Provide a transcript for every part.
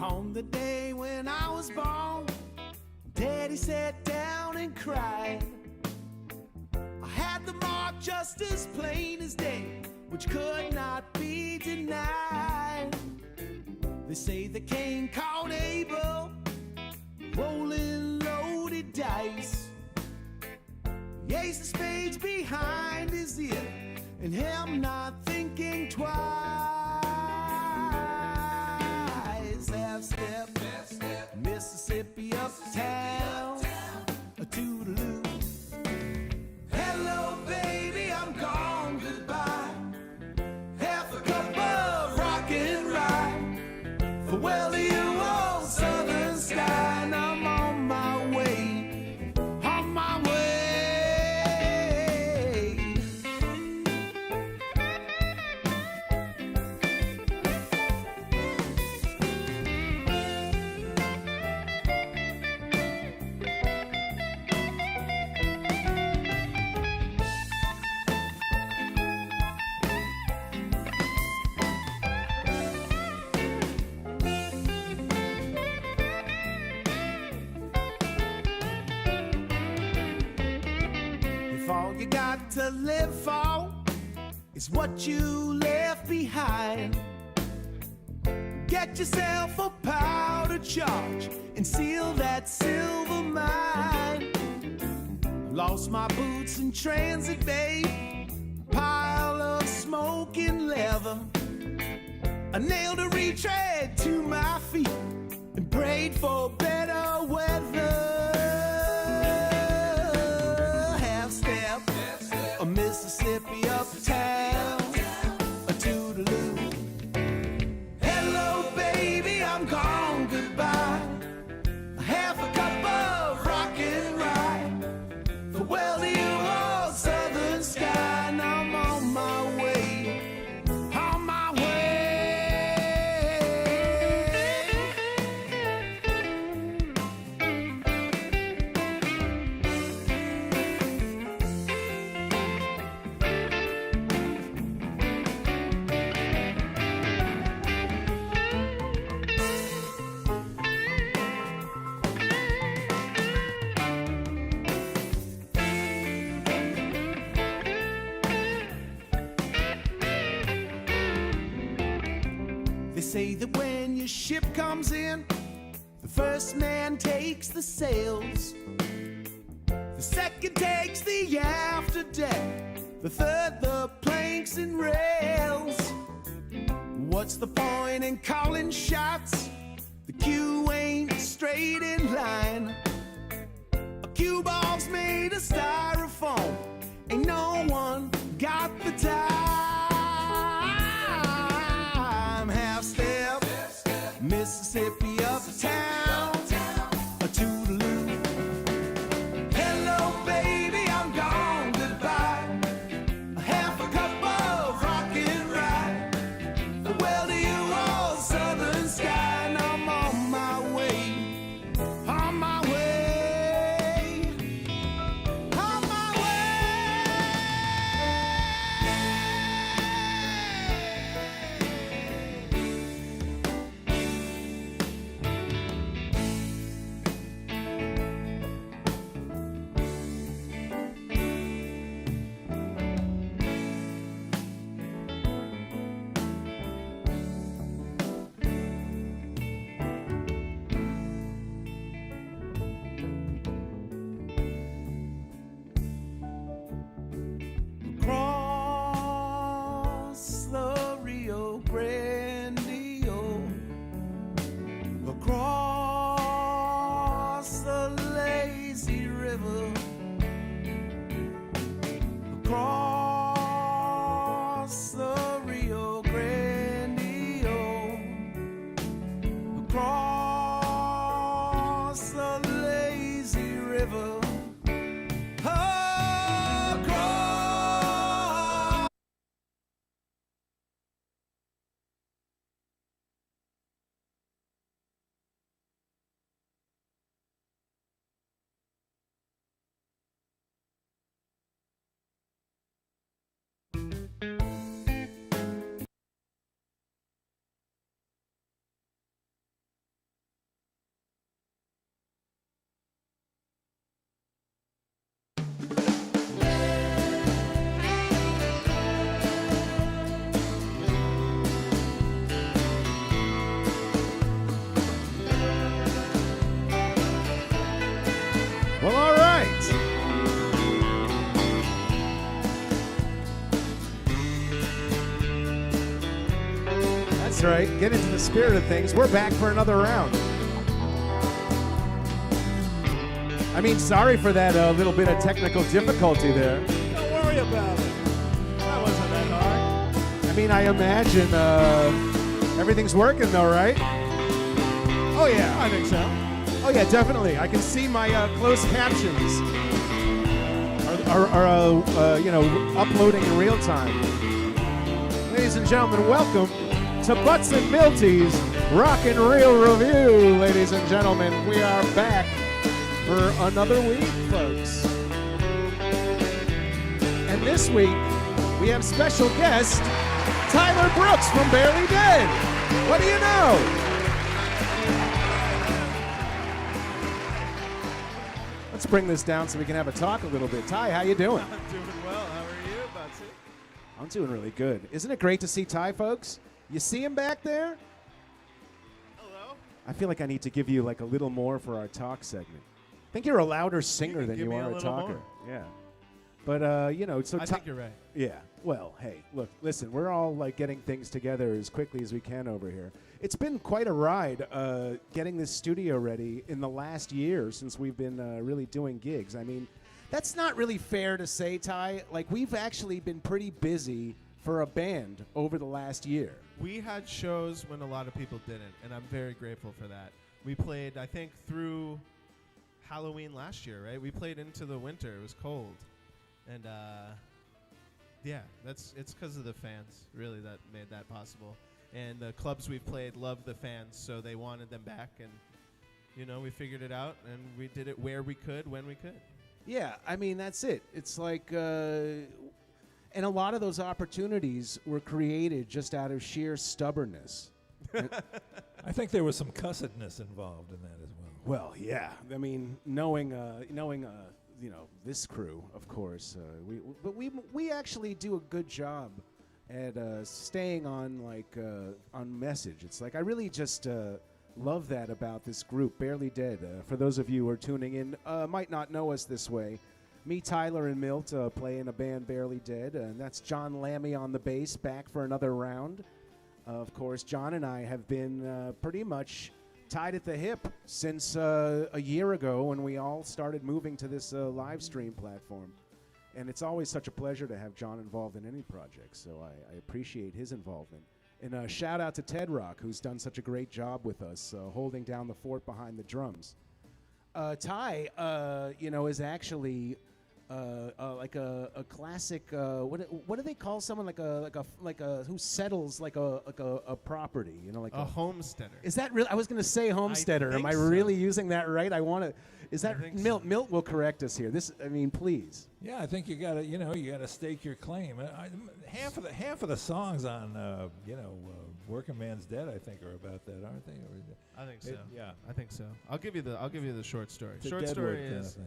On the day when I was born, Daddy sat down and cried. I had the mark just as plain as day, which could not be denied. They say the king called Abel, rolling loaded dice. He ace the spades behind his ear, and him not thinking twice. Half step, Mississippi uptown, a toodaloo. Hello, baby, I'm gone, goodbye. Half a cup of rock and rye. Farewell to you, old southern sky, and I'm on my way, on my way. If all you got to live for is what you left behind, get yourself a powder charge and seal that silver mine. Lost my boots in transit bay, pile of smoking leather. I nailed a retread to my feet and prayed for better weather. Half step, a Mississippi uptown, a toodaloo. Hello, baby, I'm gone, goodbye. Half a cup of rock and rye. Farewell to you, old southern sky, and I'm on my way, on my way. They say that when your ship comes in, the first man takes the sails, the second takes the after deck, the third the planks and rails. What's the point in calling shots? The cue ain't straight in line. A cue ball's made of styrofoam, ain't no one got the time. Half step, Mississippi uptown, a toodaloo. Hello, baby, I'm gone, goodbye. Half a cup of rock and rye. Farewell to you, old southern sky, and I'm on my way, on my way, on my way. That's right. Get into the spirit of things. We're back for another round. I mean, sorry for that little bit of technical difficulty there. Don't worry about it. That wasn't that hard. I mean, I imagine everything's working though, right? Oh, yeah. I think so. Oh, yeah, definitely. I can see my closed captions are uploading in real time. Ladies and gentlemen, welcome to Butz and Milty's Rock Real Revue. Ladies and gentlemen, we are back for another week, folks. And this week, we have special guest, Tyler Brooks from Barely Dead. What do you know? Let's bring this down so we can have a talk a little bit. Ty, how you doing? I'm doing well. How are you, Butsy? I'm doing really good. Isn't it great to see Ty, folks? You see him back there? Hello. I feel like I need to give you like a little more for our talk segment. I think you're a louder singer than you are a talker. More. Yeah. But, so I think you're right. Yeah. Well, hey, look, listen, we're all like getting things together as quickly as we can over here. It's been quite a ride getting this studio ready in the last year since we've been really doing gigs. I mean, that's not really fair to say, Ty. Like, we've actually been pretty busy for a band over the last year. We had shows when a lot of people didn't, and I'm very grateful for that. We played, I think, through Halloween last year, right? We played into the winter. It was cold. And, yeah, it's because of the fans, really, that made that possible. And the clubs we've played love the fans, so they wanted them back. And, we figured it out, and we did it where we could, when we could. Yeah, I mean, that's it. It's like, and a lot of those opportunities were created just out of sheer stubbornness. I think there was some cussedness involved in that as well. Well, yeah. I mean, knowing this crew, of course, we actually do a good job at staying on on message. It's like I really just love that about this group, Barely Dead. For those of you who are tuning in, might not know us this way. Me, Tyler, and Milt play in a band, Barely Dead, and that's Jon Lammi on the bass, back for another round. Of course, John and I have been pretty much tied at the hip since a year ago when we all started moving to this live stream platform. And it's always such a pleasure to have John involved in any project, so I appreciate his involvement. And shout out to Ted Rock, who's done such a great job with us, holding down the fort behind the drums. Ty, is actually like a classic. What do they call someone like a who settles like a property? Like a homesteader. Is that really? I was going to say homesteader. Am I really using that right? I want to. Is that Milt? So. Milt will correct us here. Please. Yeah, I think you gotta stake your claim. Half of the songs on Working Man's Dead, I think, are about that, aren't they? I think so. Yeah, I think so. I'll give you the short story. It's short story kind is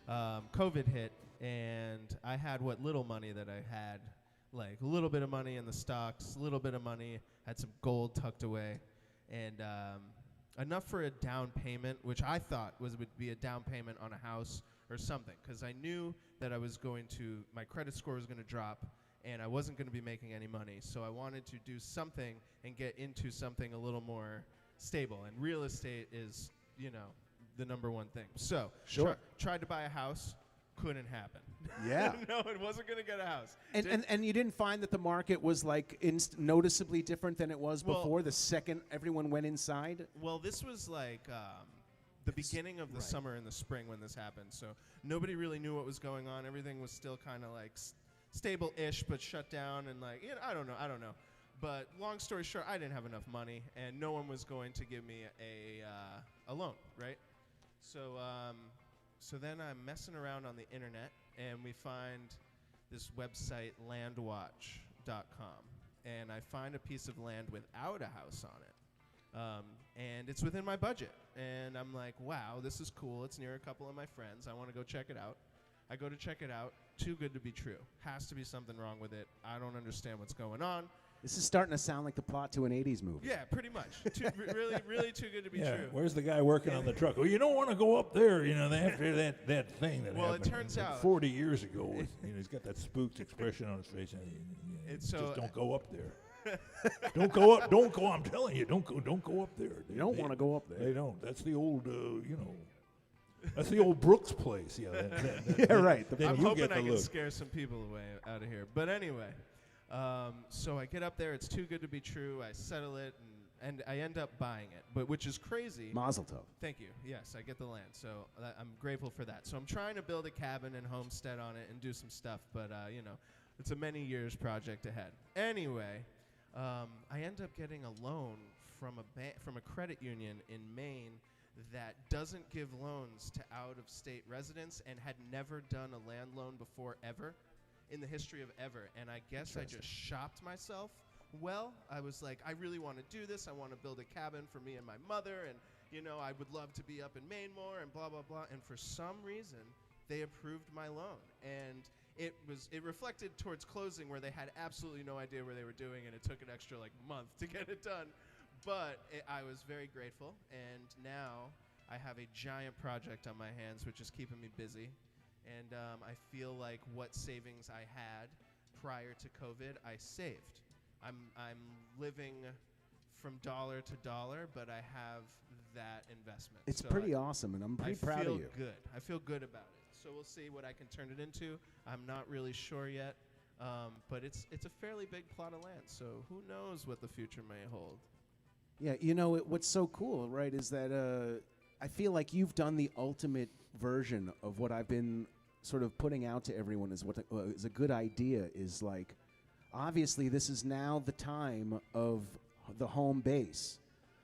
COVID hit, and I had what little money that I had, like a little bit of money in the stocks, a little bit of money, had some gold tucked away, and enough for a down payment, which I thought would be a down payment on a house or something, because I knew that my credit score was going to drop, and I wasn't going to be making any money. So I wanted to do something and get into something a little more stable. And real estate is, the number one thing. So sure. Tried to buy a house, couldn't happen. Yeah. No, it wasn't going to get a house. And you didn't find that the market was like noticeably different than it was before the second everyone went inside? Well, this was like the beginning of the summer and the spring when this happened. So nobody really knew what was going on. Everything was still kind of like stable-ish, but shut down and I don't know. But long story short, I didn't have enough money, and no one was going to give me a loan, right? So then I'm messing around on the internet, and we find this website, landwatch.com, and I find a piece of land without a house on it, and it's within my budget, and I'm like, wow, this is cool. It's near a couple of my friends. I want to go check it out. I go to check it out. Too good to be true. Has to be something wrong with it. I don't understand what's going on. This is starting to sound like the plot to an 80s movie. Yeah, pretty much. Really too good to be true. Where's the guy working on the truck? Well, you don't want to go up there. After that thing that happened. Well, it turns out 40 years ago. He's got that spooked expression on his face. Just don't go up there. Don't go up. Don't go. I'm telling you, don't go. Don't go up there. You don't want to go up there. They don't. That's the old, that's the old Brooks place. Yeah. Yeah, right. Then I'm you hoping get I the can look. scare some people away out of here. But anyway, so I get up there. It's too good to be true. I settle it, and I end up buying it, but which is crazy. Mazel tov. Thank you. Yes, I get the land, so I'm grateful for that. So I'm trying to build a cabin and homestead on it and do some stuff, but it's a many years project ahead. Anyway, I end up getting a loan from a credit union in Maine that doesn't give loans to out-of-state residents and had never done a land loan before ever in the history of ever. And I guess I just shopped myself. Well, I was like, I really want to do this. I want to build a cabin for me and my mother, and I would love to be up in Maine more, and blah blah blah. And for some reason, they approved my loan, and it reflected towards closing where they had absolutely no idea where they were doing, and it took an extra month to get it done. But I was very grateful, and now I have a giant project on my hands, which is keeping me busy, and I feel like what savings I had prior to COVID, I saved. I'm living from dollar to dollar, but I have that investment. It's So pretty awesome, and I'm pretty proud of you. I feel good about it. So we'll see what I can turn it into. I'm not really sure yet, but it's a fairly big plot of land. So who knows what the future may hold? Yeah, what's so cool, right, is that I feel like you've done the ultimate version of what I've been sort of putting out to everyone is what is a good idea is like, obviously this is now the time of the home base.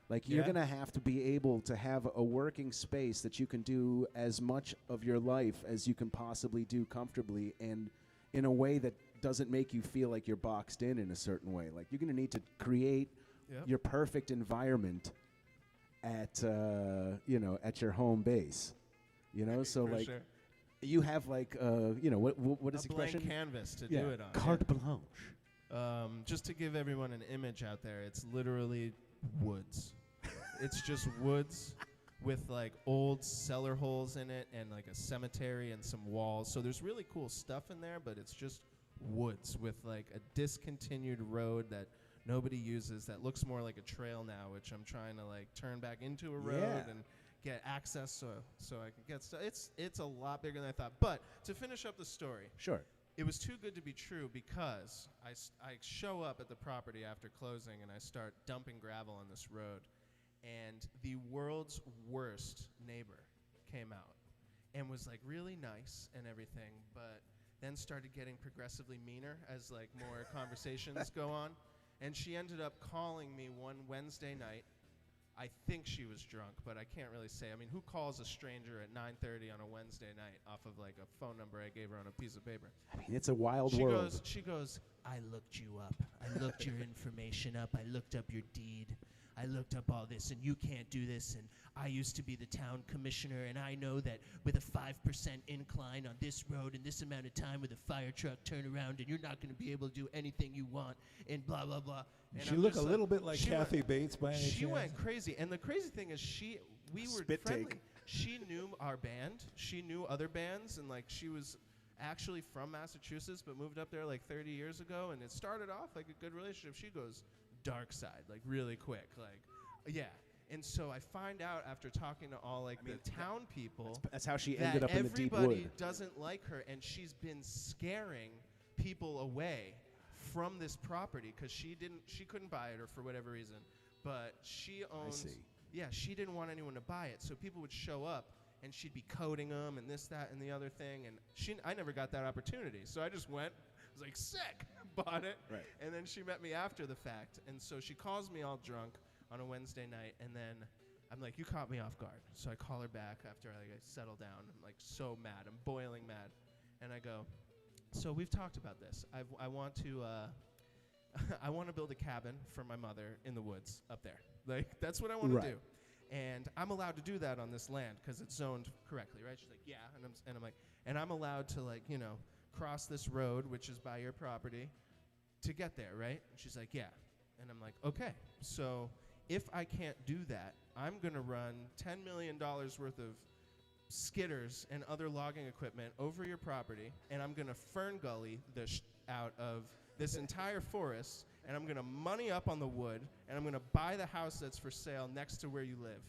Like you're Yeah. going to have to be able to have a working space that you can do as much of your life as you can possibly do comfortably and in a way that doesn't make you feel like you're boxed in a certain way. Like you're going to need to create Yep. your perfect environment at at your home base. So For like sure. you have like what is A the expression? blank canvas to Yeah, do it on. carte blanche. Just to give everyone an image out there, it's literally woods. It's just woods with like old cellar holes in it and like a cemetery and some walls. So there's really cool stuff in there, but it's just woods with like a discontinued road that nobody uses that looks more like a trail now, which I'm trying to like turn back into a road Yeah. and get access so I can get stuff. It's a lot bigger than I thought. But to finish up the story, Sure. it was too good to be true because I show up at the property after closing and I start dumping gravel on this road, and the world's worst neighbor came out and was like really nice and everything, but then started getting progressively meaner as like more conversations go on. And she ended up calling me one Wednesday night. I think she was drunk, but I can't really say. I mean, who calls a stranger at 9:30 on a Wednesday night off of like a phone number I gave her on a piece of paper? I mean, it's a wild world. She goes, I looked you up. I looked your information up. I looked up your deed. I looked up all this, and you can't do this, and I used to be the town commissioner, and I know that with a 5% incline on this road in this amount of time with a fire truck turnaround, and you're not going to be able to do anything you want, and blah, blah, blah. And She I'm look a just little bit like she Kathy went- Bates by any She chance? went crazy, and the crazy thing is we were Spit friendly. take. She knew our band. She knew other bands, and like she was actually from Massachusetts, but moved up there like 30 years ago, and it started off like a good relationship. She goes dark side, like really quick, like, yeah. And so I find out after talking to all like the town people That's how she that ended up in the deep everybody wood. doesn't like her, and she's been scaring people away from this property because she couldn't buy it or for whatever reason, but she owns. see. Yeah, she didn't want anyone to buy it, so people would show up and she'd be coding them and this, that, and the other thing, and I never got that opportunity, so I just went. I was like, sick, bought it, Right. and then she met me after the fact, and so she calls me all drunk on a Wednesday night, and then I'm like, you caught me off guard. So I call her back after I settle down. I'm like so mad. I'm boiling mad. And I go, so we've talked about this. I want to I want to build a cabin for my mother in the woods up there. Like, that's what I want Right. to do. And I'm allowed to do that on this land because it's zoned correctly, right? She's like, yeah. And I'm like, and I'm allowed to like, cross this road, which is by your property, to get there, right? And she's like, yeah. And I'm like, okay. So if I can't do that, I'm going to run $10 million worth of skidders and other logging equipment over your property, and I'm going to fern gully the out of this entire forest and I'm going to money up on the wood, and I'm going to buy the house that's for sale next to where you live.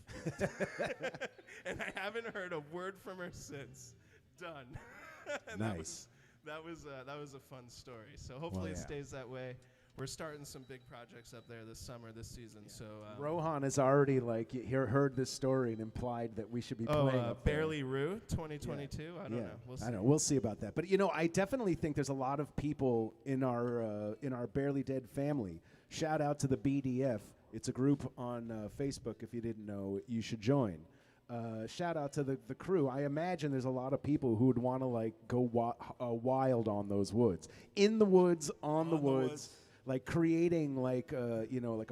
And I haven't heard a word from her since. Done. Nice. That was a fun story. So hopefully it stays that way. We're starting some big projects up there this summer, this season. So Rohan has already heard this story and implied that we should be playing up there. Barely Rue 2022. I don't know. We'll see. I know. We'll see about that. But I definitely think there's a lot of people in our Barely Dead family. Shout out to the BDF. It's a group on Facebook. If you didn't know, you should join. Shout out to the crew. I imagine there's a lot of people who would want to go wild on those woods, in the woods, on the woods. Like creating like a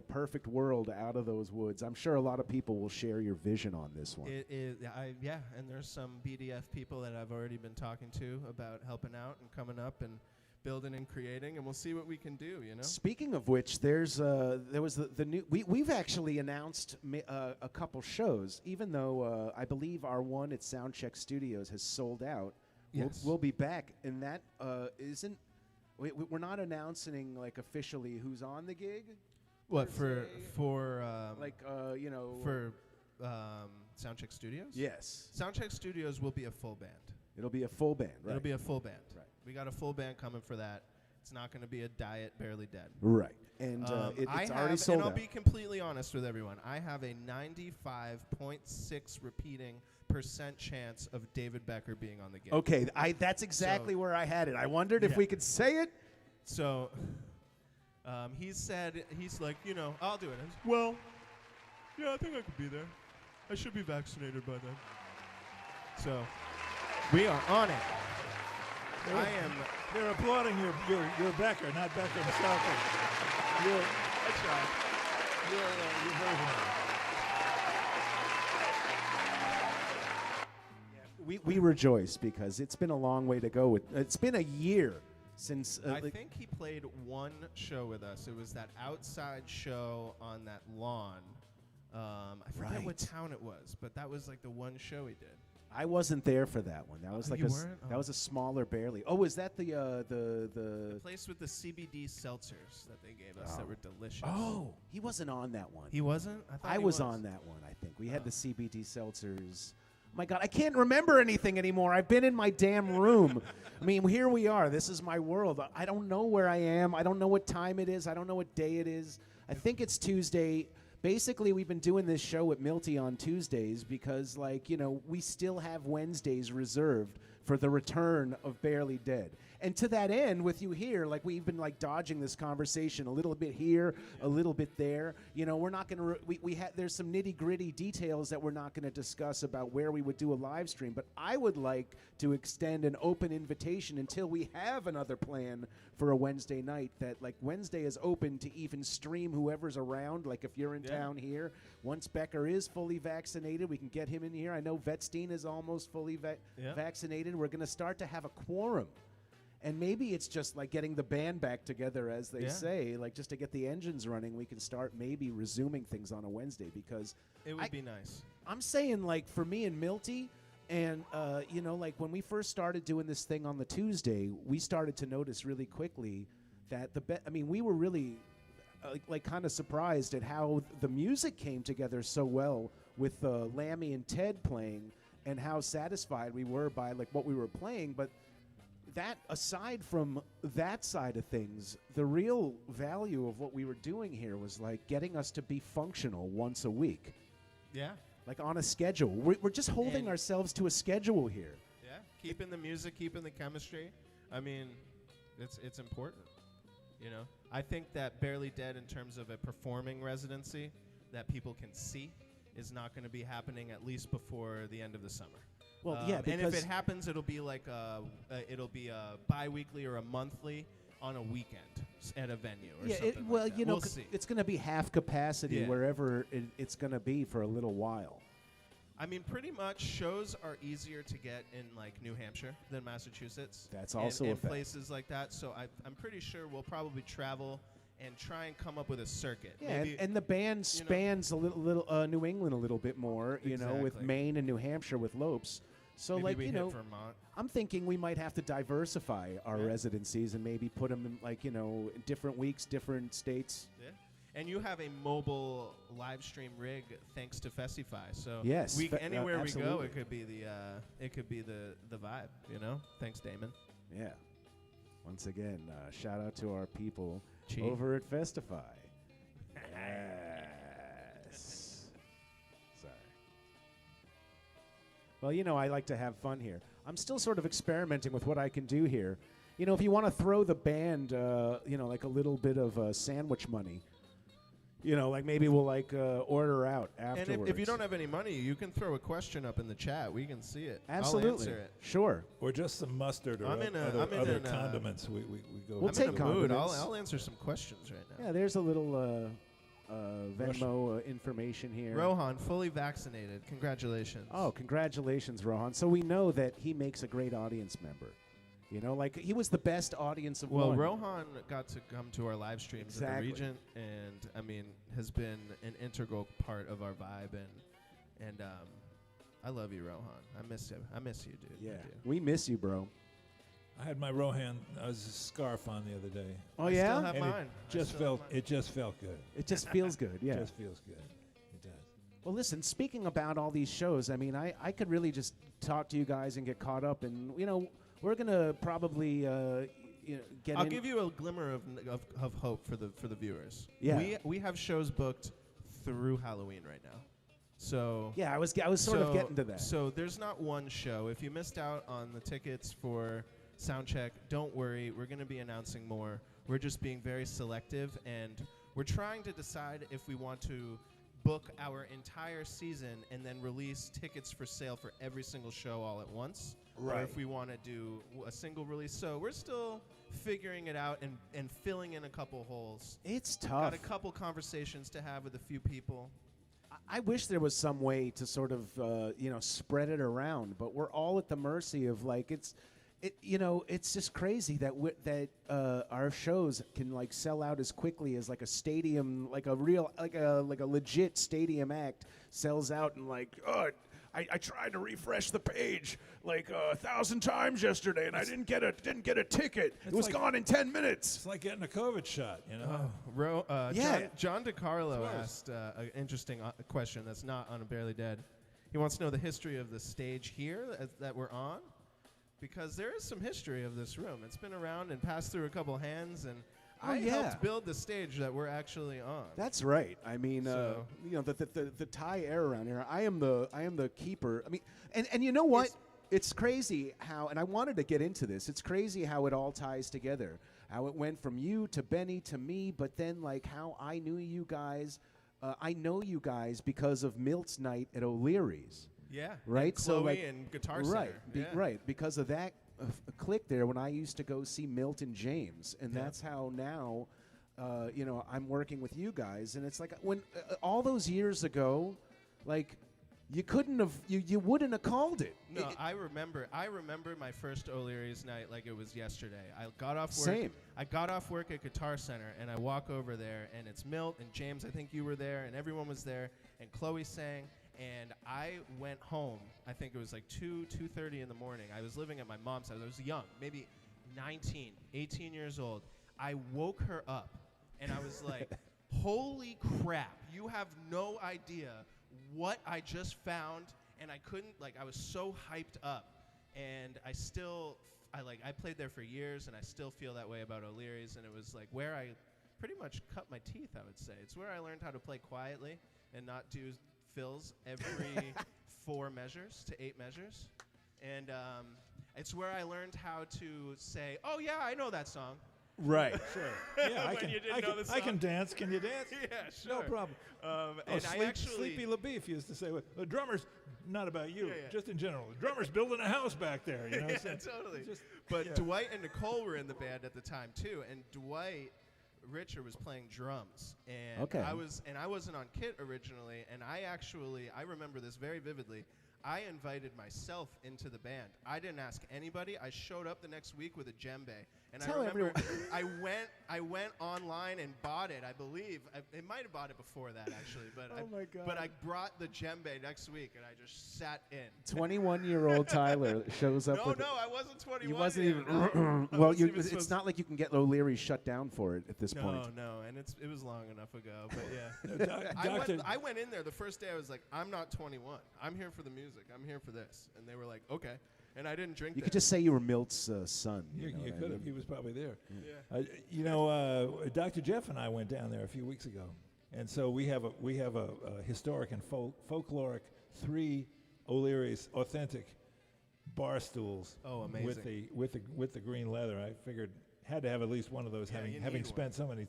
perfect world out of those woods. I'm sure a lot of people will share your vision on this one. It is, and there's some BDF people that I've already been talking to about helping out and coming up and building and creating, and we'll see what we can do. Speaking of which, there was the new. We've actually announced a couple shows, even though I believe our one at Soundcheck Studios has sold out. Yes. We'll be back, and that isn't. We're not announcing officially who's on the gig. What for Soundcheck Studios? Yes. Soundcheck Studios will be a full band. It'll be a full band, right? It'll be a full band. Right. We got a full band coming for that. It's not going to be a diet Barely Dead. Right. And it's already sold out. And I'll be completely honest with everyone. I have a 95.6 repeating % chance of David Becker being on the gig. Okay, that's exactly where I had it. I wondered if we could say it. So he's like, I'll do it. Well, yeah, I think I could be there. I should be vaccinated by then. So we are on it. They're applauding your Becker, not Becker himself. I tried. Your version. We rejoice because it's been a long way to go. It's been a year since. I think he played one show with us. It was that outside show on that lawn. I forget what town it was, but that was the one show he did. I wasn't there for that one. That was that was a smaller Barely. Oh, is that the place with the CBD seltzers that they gave us that were delicious? Oh, he wasn't on that one. He wasn't? I thought I he was on that one. I think we had the CBD seltzers. My God, I can't remember anything anymore. I've been in my damn room. I mean, here we are. This is my world. I don't know where I am. I don't know what time it is. I don't know what day it is. I think it's Tuesday. Basically, we've been doing this show at Milty on Tuesdays because, we still have Wednesdays reserved for the return of Barely Dead. And to that end, with you here, we've been dodging this conversation a little bit here, a little bit there. We're not going to. There's some nitty gritty details that we're not going to discuss about where we would do a live stream. But I would like to extend an open invitation until we have another plan for a Wednesday night. That Wednesday is open to even stream whoever's around. If you're in town here, once Becker is fully vaccinated, we can get him in here. I know Vetstein is almost fully vaccinated. We're going to start to have a quorum. And maybe it's just getting the band back together, as they say, just to get the engines running. We can start maybe resuming things on a Wednesday because it would be nice. I'm saying for me and Milty, and when we first started doing this thing on the Tuesday, we started to notice really quickly that we were really kind of surprised at how the music came together so well with Lammi and Ted playing, and how satisfied we were by what we were playing, but. That aside from that side of things, the real value of what we were doing here was getting us to be functional once a week. Yeah. On a schedule. We're just holding ourselves to a schedule here. Yeah. Keeping the music, keeping the chemistry. I mean, it's important. I think that Barely Dead in terms of a performing residency that people can see is not going to be happening at least before the end of the summer. Well, yeah, and if it happens, it'll be it'll be a bi-weekly or a monthly on a weekend at a venue or something. We'll see. It's going to be half capacity wherever it's going to be for a little while. I mean, pretty much shows are easier to get in New Hampshire than Massachusetts. That's also in a fact. Places like that. So I'm pretty sure we'll probably travel and try and come up with a circuit. Yeah, and the band spans a little New England a little bit more, exactly. with Maine and New Hampshire with Lopes. So, Maybe like, we you hit know, Vermont. I'm thinking we might have to diversify our residencies and maybe put them in, like, you know, different weeks, different states. Yeah. And you have a mobile live stream rig thanks to FestiFi. So Yes, anywhere we go, absolutely. it could be the vibe, you know? Thanks, Damon. Yeah. Once again, shout out to our people Cheap. over at FestiFi. Yes. Sorry. Well, you know, I like to have fun here. I'm still sort of experimenting with what I can do here. You know, if you want to throw the band, you know, like a little bit of sandwich money, you know, like maybe we'll like order out afterwards. And if you don't have any money, you can throw a question up in the chat. We can see it. Absolutely. I'll answer it. Sure. Or just some mustard or I'm in a- other, I'm in other an, condiments. We go. We'll I'm take in a mood. condiments. I'll answer some questions right now. Yeah, there's a little Venmo information here. Rohan, fully vaccinated. Congratulations. Oh, congratulations, Rohan. So we know that he makes a great audience member. You know, like he was the best audience of Well, one. Rohan got to come to our live streams at the Exactly. Regent, and I mean, has been an integral part of our vibe, and I love you, Rohan. I miss you. I miss you, dude. Yeah, I do. we miss you, bro. I had my Rohan scarf on the other day. Oh I yeah, still have And mine. it just felt good. it just feels good. Yeah. It just feels good. It does. Well, listen. Speaking about all these shows, I mean, I could really just talk to you guys and get caught up, and you know, we're gonna probably you know get. I'll in. give you a glimmer of hope for the viewers. Yeah. We have shows booked through Halloween right now. So Yeah, I was sort of getting to that. So there's not one show. If you missed out on the tickets for Soundcheck, don't worry. We're going to be announcing more. We're just being very selective, and we're trying to decide if we want to book our entire season and then release tickets for sale for every single show all at once, or Right. if we want to do a single release. So we're still figuring it out and filling in a couple holes. It's Got tough. a couple conversations to have with a few people. I wish there was some way to sort of you know, spread it around, but we're all at the mercy of like you know, it's just crazy that our shows can like sell out as quickly as like a stadium, like a real like a legit stadium act sells out, and like, oh, I tried to refresh the page like 1,000 times yesterday, and I didn't get a ticket. It was like- gone in 10 minutes. It's like getting a COVID shot, you know. Yeah. John DiCarlo Close. asked an interesting question that's not on a Barely Dead. He wants to know the history of the stage here that we're on, because there is some history of this room. It's been around and passed through a couple hands, and I yeah. helped build the stage that we're actually on. That's right. I mean, So- you know, the Thai air around here. I am the keeper. I mean, and you know what? It's crazy how, and I wanted to get into this. It's crazy how it all ties together. How it went from you to Benny to me, but then like how I knew you guys. I know you guys because of Milt's night at O'Leary's. Yeah. Right. And So Chloe like and Guitar right, Center. Yeah. right. Because of that click there when I used to go see Milt and James, and Yeah. that's how now, you know, I'm working with you guys, and it's like when all those years ago, like you couldn't have, you wouldn't have called it. No, I remember my first O'Leary's night like it was yesterday. I got off work. Same. I got off work at Guitar Center, and I walk over there, and it's Milt and James. I think you were there, and everyone was there, and Chloe sang. And I went home. I think it was like 2:30 in the morning. I was living at my mom's house. I was young, maybe 19, 18 years old. I woke her up, and I was like, "Holy crap! You have no idea what I just found." And I couldn't, like, I was so hyped up, and I played there for years, and I still feel that way about O'Leary's. And it was like where I pretty much cut my teeth, I would say. It's where I learned how to play quietly and not do fills every 4 measures to 8 measures. And it's where I learned how to say, "Oh yeah, I know that song." Right. Sure. Yeah, When you didn't know the I can song. dance. Can you dance? Yeah, sure. No problem. And I actually, Sleepy LaBeef used to say, well, "The drummer's not about you, Yeah, yeah. just in general. The drummer's building a house back there." You know. yeah, so totally. just- But yeah. Dwight and Nicole were in the band at the time too, and Dwight Richard was playing drums, and Okay. I wasn't on kit originally, and I remember this very vividly. I invited myself into the band. I didn't ask anybody. I showed up the next week with a djembe, and Tell I remember everyone. I went online and bought it. I believe it might have bought it before that actually, but Oh my God. but I brought the djembe next week, and I just sat in. 21-year-old Tyler shows up with. No, I wasn't 21. You wasn't yet, even. no. I Well, wasn't even it's supposed- not like you can get O'Leary shut down for it at this point. No, and it was long enough ago, but yeah. Doctor, I went in there the first day. I was like, I'm not 21. I'm here for the music. I'm here for this. And they were like, okay. And I didn't drink. You there. could just say you were Milt's son. you know what I could have. mean? He was probably there. Yeah. Dr. Jeff and I went down there a few weeks ago, and so we have a historic and folkloric 3 O'Leary's authentic bar stools. Oh, amazing. With the green leather. I figured had to have at least one of those, Yeah, you having need spent so many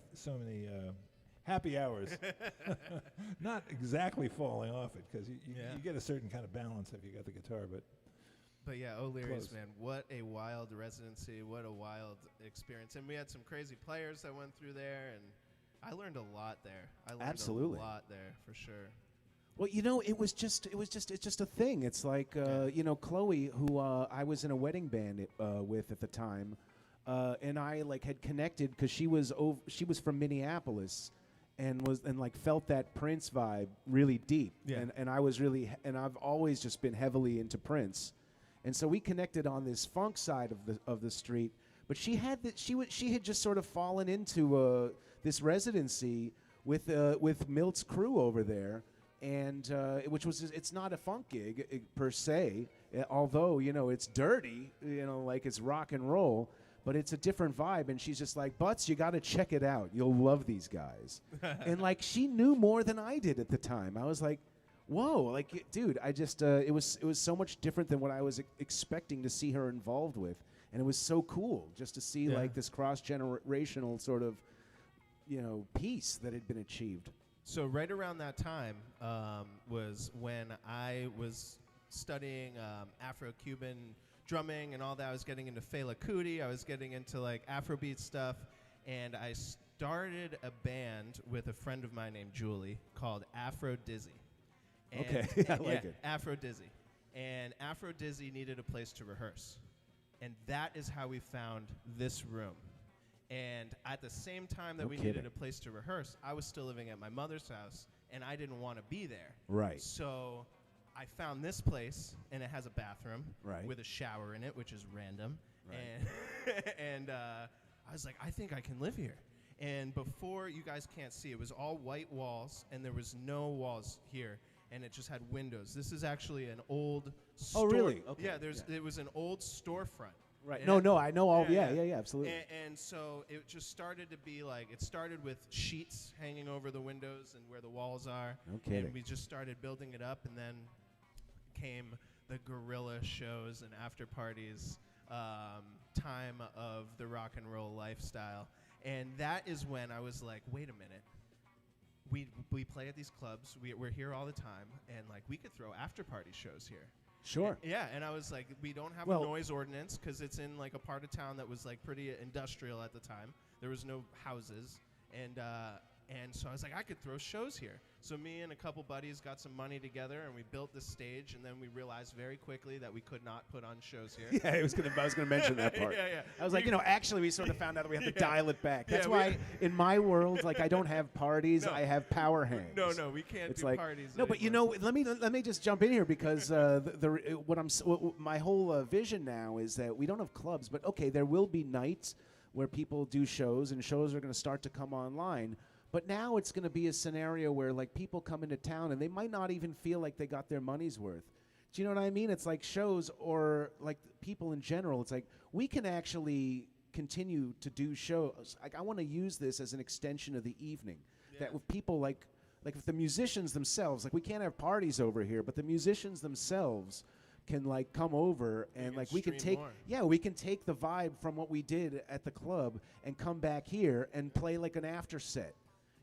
happy hours, not exactly falling off it, because you get a certain kind of balance if you got the guitar, but. But yeah, O'Leary's, Close. man, what a wild residency, what a wild experience. And we had some crazy players that went through there, and I learned a lot there. I learned Absolutely. a lot there, for sure. Well, it's just a thing. It's like, Chloe, who I was in a wedding band with at the time, and I had connected because she was from Minneapolis, and felt that Prince vibe really deep. Yeah. And I was and I've always just been heavily into Prince, and so we connected on this funk side of the street. But she had just sort of fallen into this residency with Milt's crew over there. And it's not a funk gig per se, although it's dirty, like it's rock and roll, but it's a different vibe. And she's just like, Butz, you got to check it out. You'll love these guys. And she knew more than I did at the time. I was like, whoa, dude, I just it was so much different than what I was expecting to see her involved with, and it was so cool just to see this cross-generational sort of piece that had been achieved. So right around that time was when I was studying Afro-Cuban drumming and all that. I was getting into Fela Kuti. I was getting into Afrobeat stuff. And I started a band with a friend of mine named Julie called Afro Dizzy. And Okay, I like it. Afro Dizzy. And Afro Dizzy needed a place to rehearse. And that is how we found this room. And at the same time that No we kidding. needed a place to rehearse, I was still living at my mother's house, and I didn't want to be there. Right. So I found this place, and it has a bathroom Right. with a shower in it, which is random. Right. And I was like, I think I can live here. And before, you guys can't see, it was all white walls, and there was no walls here, and it just had windows. This is actually an old store. Oh, really? Okay. Yeah, it was an old storefront. Right. And No, I know all. Yeah, absolutely. And so it just started to be it started with sheets hanging over the windows and where the walls are. No kidding. And we just started building it up, and then came the guerrilla shows and after parties, time of the rock and roll lifestyle. And that is when I was like, wait a minute. We play at these clubs. We're here all the time, and we could throw after party shows here. Sure. Yeah, and I was like, we don't have Well- a noise ordinance because it's in a part of town that was pretty industrial at the time. There was no houses, and so I was like, I could throw shows here. So me and a couple buddies got some money together, and we built this stage, and then we realized very quickly that we could not put on shows here. Yeah, I was gonna mention that part. Yeah. I was like, actually, we sort of found out that we have to dial it back. That's Yeah, why, in my world, I don't have parties. No. I have power hangs. No, we can't It's do parties. No, but anymore. let me just jump in here because my whole vision now is that we don't have clubs, but okay, there will be nights where people do shows, and shows are going to start to come online. But now it's going to be a scenario where people come into town and they might not even feel like they got their money's worth. Do you know what I mean? It's like shows or people in general. It's we can actually continue to do shows. I want to use this as an extension of the evening. Yeah. That with people if the musicians themselves, we can't have parties over here, but the musicians themselves can come over and we can stream take more. we can take the vibe from what we did at the club and come back here and play an after set.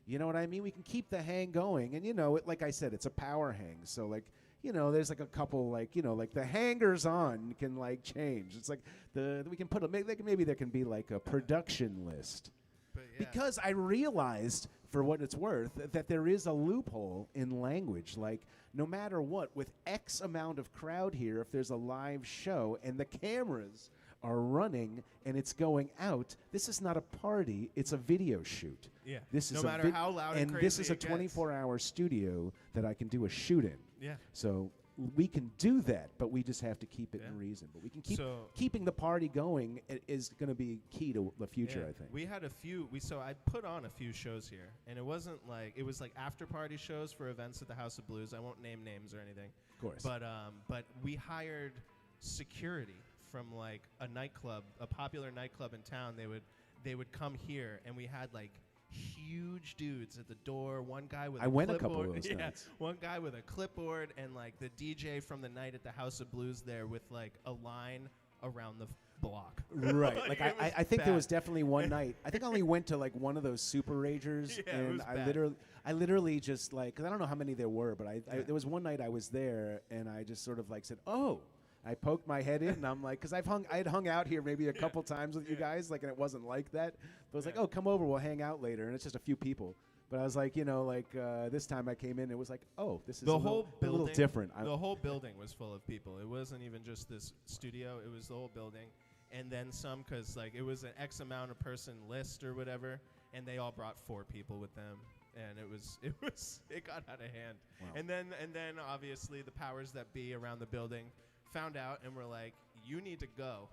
You know what I mean? We can keep the hang going, and like I said, it's a power hang. So there's a couple the hangers on can change. It's we can put maybe there can be a production list. But yeah. Because I realized for what it's worth, that there is a loophole in language. Like, no matter what, with X amount of crowd here, if there's a live show and the cameras are running and it's going out, this is not a party, it's a video shoot. Yeah. This No is matter how loud and crazy this is a it gets. 24-hour studio that I can do a shoot in. Yeah. So we can do that, but we just have to keep it in Yeah. reason. But we can keep So- keeping the party going is going to be key to the future, Yeah. I think. We had a few. So I put on a few shows here, and it wasn't like it was like after party shows for events at the House of Blues. I won't name names or anything. Of course. But we hired security from like a nightclub, a popular nightclub in town. They would come here, and we had like huge dudes at the door. One guy with I a went a clipboard. couple of those nights. One guy with a clipboard, and like the DJ from the night at the House of Blues there with like a line around the block. Right. Like it was I think there bad. was definitely one night. I think I only went to like one of those super ragers, Yeah, it and was I bad. literally just like, because I don't know how many there were, but Yeah. there was one night I was there, and I just sort of like said, oh. I poked my head in, and I'm like, because I had hung out here maybe a couple times with you guys, like, and it wasn't like that. But I was like, Yeah. oh, come over, we'll hang out later, and it's just a few people. But I was like, this time I came in, it was like, oh, this is The a whole building, little different. The whole building was full of people. It wasn't even just this studio. It was the whole building, and then some, because like it was an X amount of person list or whatever, and they all brought 4 people with them, and it got out of hand. Wow. And then obviously the powers that be around the building found out and were like, you need to go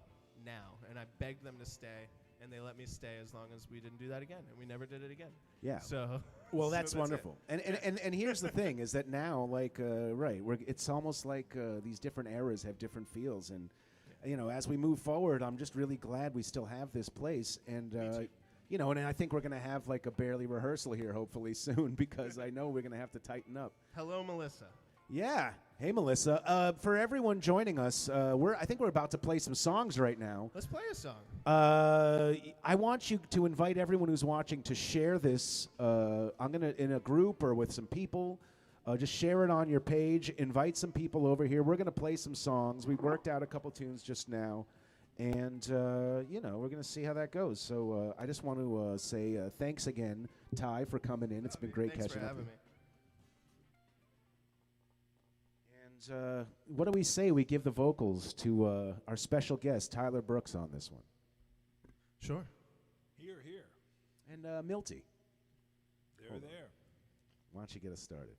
now. And I begged them to stay, and they let me stay as long as we didn't do that again, and we never did it again. Yeah. So Well, so that's it. wonderful. And here's the thing: is that now, like, it's almost like these different eras have different feels, and as we move forward, I'm just really glad we still have this place, and too. and I think we're gonna have like a barely rehearsal here, hopefully soon, because I know we're gonna have to tighten up. Hello, Melissa. Yeah. Hey, Melissa. For everyone joining us, I think we're about to play some songs right now. Let's play a song. I want you to invite everyone who's watching to share this. I'm gonna in a group or with some people. Just share it on your page. Invite some people over here. We're gonna play some songs. We worked out a couple tunes just now, and we're gonna see how that goes. So I just want to say thanks again, Ty, for coming in. It's been great Thanks catching for up. having with me. you. And what do we say? We give the vocals to our special guest, Tyler Brooks, on this one, Sure. Here, here. and Milty. There, Hold on. there. Why don't you get us started?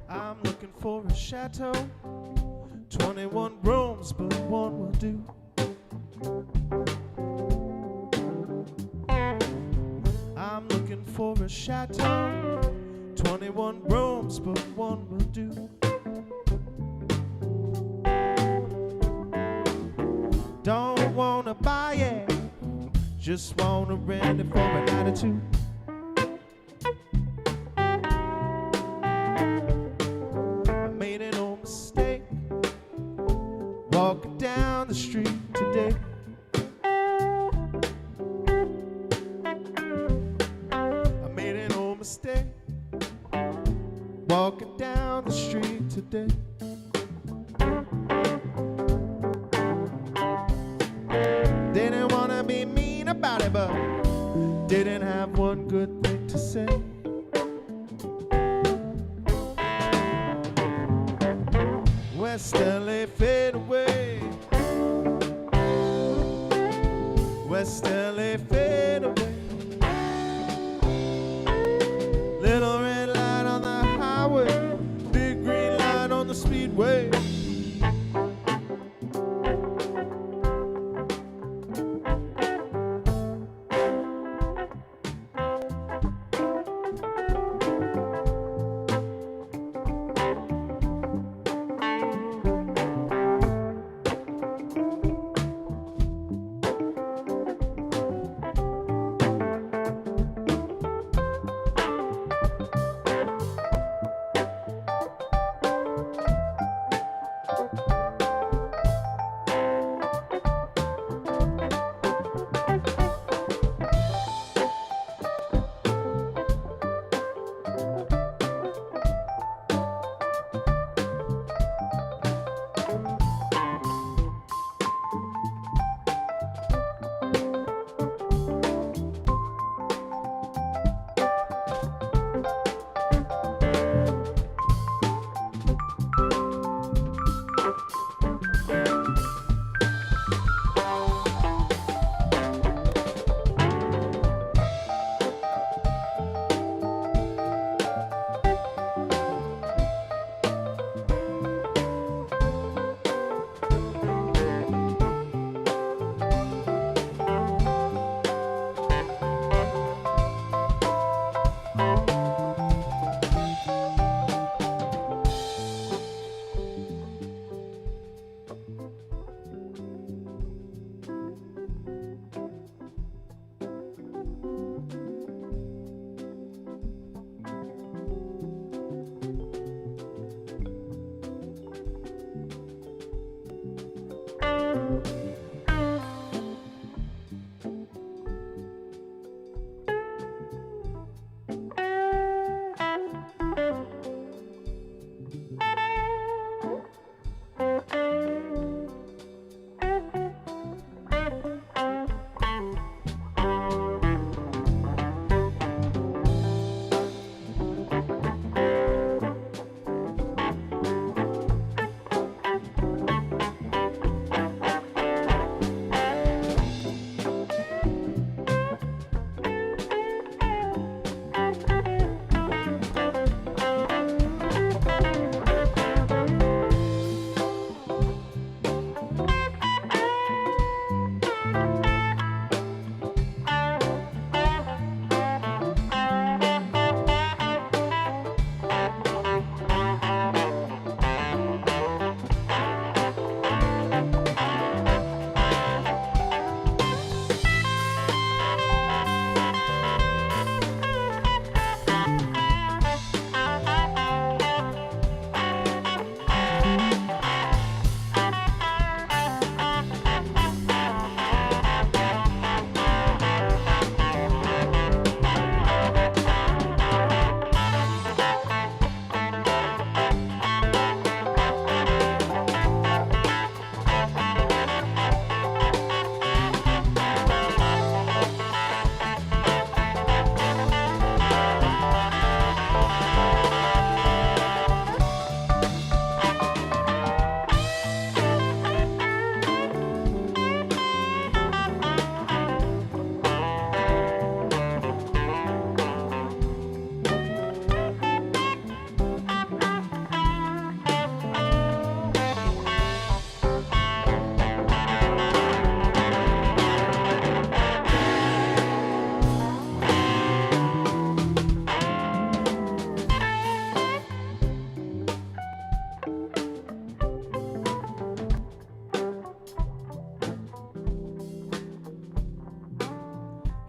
I'm looking for a chateau, 21 rooms, but one will do. I'm looking for a chateau, 21 rooms, but one will do. Don't wanna buy it, just wanna rent it for a night or two. I made an old mistake walking down the street today. I made an old mistake walking down the street today. Didn't wanna be mean about it, but didn't have one good thing to say. West LA fade away. West LA fade away. Little red light on the highway, big green light on the speedway.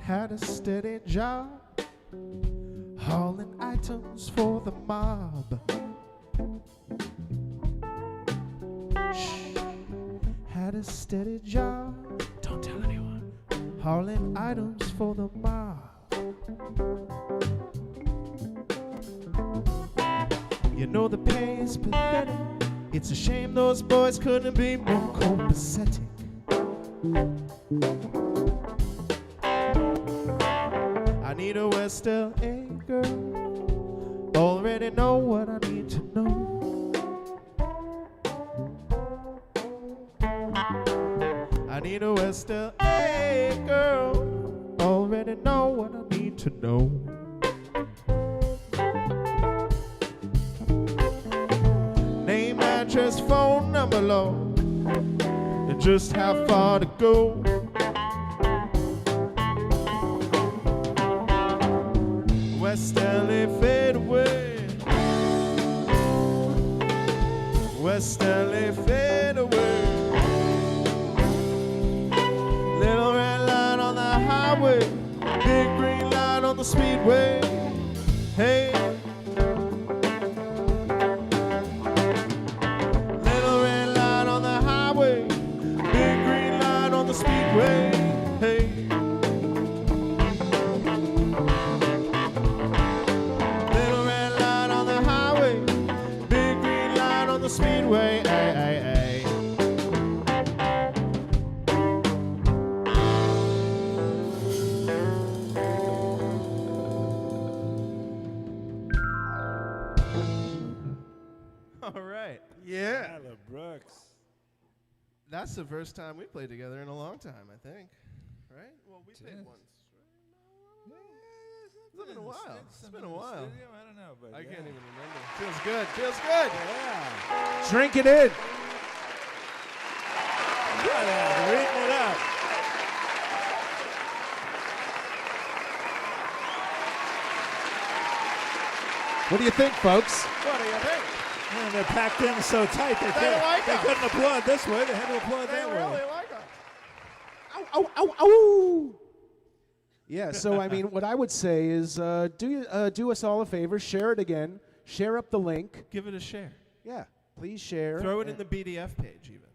had a steady job, hauling items for the mob. Shh. Had a steady job, don't tell anyone, hauling items for the mob. You know the pay is pathetic. It's a shame those boys couldn't be more copacetic. I need a West LA girl, already know what I need to know. I I need a West LA girl. Already know what I need to know. Name, address, phone number, Lord, and just how far to go. West LA fade away. West LA fade away. Little red light on the highway, big green light on the speedway. Hey. Little red light on the highway, big green light on the speedway. Hey. Little red light on the highway, big green light on the speedway. Ay, ay, ay. All right. Yeah. Tyler Brooks. That's the first time we played together in a long time, I think. Right? Well, we played once. It's been a while. It's been a while. I don't know, but I can't even remember. Feels good. Feels good. Yeah. Drink it in. They're eating it up. What do you think, folks? What do you think? Man, they're packed in so tight they couldn't applaud this way. They had to applaud that way. like it. Ow, ow, ow, ow. Yeah, so I mean, what I would say is do us all a favor, share it again, share up the link. Give it a share. Yeah, please share. Throw it in the BDF page even.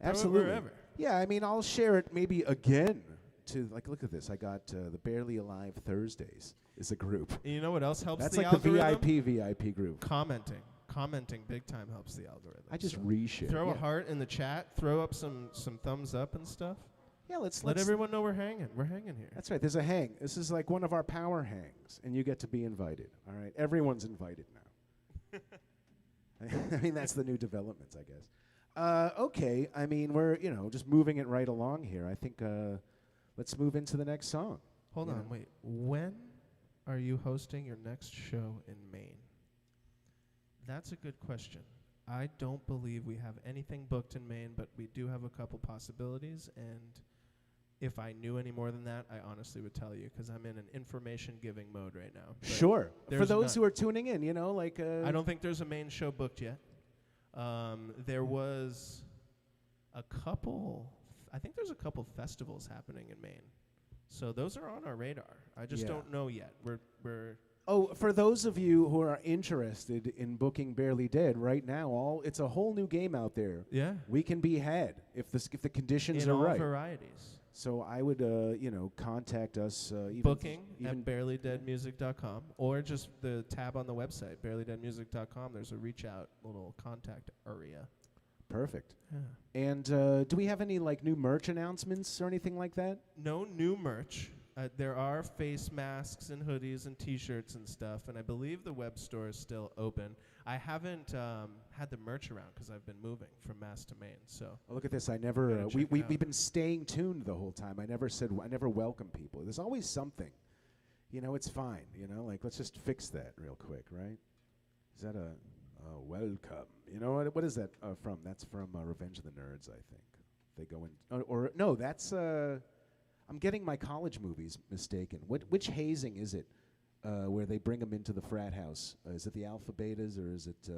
Absolutely. Throw it wherever. Yeah, I mean, I'll share it maybe again to, like, look at this. I got the Barely Alive Thursdays is a group. And you know what else helps That's the like algorithm? the VIP group. Commenting big time helps the algorithm. I just So reshare. throw yeah. a heart in the chat. Throw up some thumbs up and stuff. Yeah, let's Let everyone know we're hanging. We're hanging here. That's right. There's a hang. This is like one of our power hangs, and you get to be invited. All right, everyone's invited now. I mean, that's the new developments, I guess. Okay, I mean, we're just moving it right along here. I think let's move into the next song. Hold on, wait. When are you hosting your next show in Maine? That's a good question. I don't believe we have anything booked in Maine, but we do have a couple possibilities, and if I knew any more than that, I honestly would tell you, because I'm in an information-giving mode right now. But Sure. For there's those none. who are tuning in, like... I don't think there's a Maine show booked yet. There was a couple... I think there's a couple festivals happening in Maine. So those are on our radar. I just don't know yet. We're Oh, for those of you who are interested in booking Barely Dead, right now, it's a whole new game out there. yeah We can be had if the conditions in are all right. varieties. So I would, contact us. Booking even at barelydeadmusic.com, or just the tab on the website, barelydeadmusic.com. There's a reach out little contact area. Perfect. Yeah. And do we have any new merch announcements or anything like that? No new merch. There are face masks and hoodies and T-shirts and stuff, and I believe the web store is still open. I haven't had the merch around because I've been moving from Mass to Maine. So Oh, look at this. I never. Gotta check it We've out. been staying tuned the whole time. I never welcome people. There's always something. It's fine. Let's just fix that real quick, right? Is that a welcome? What is that from? That's from Revenge of the Nerds, I think. They go in. Or no, that's. I'm getting my college movies mistaken. Which hazing is it where they bring them into the frat house? Is it the Alpha Betas or is it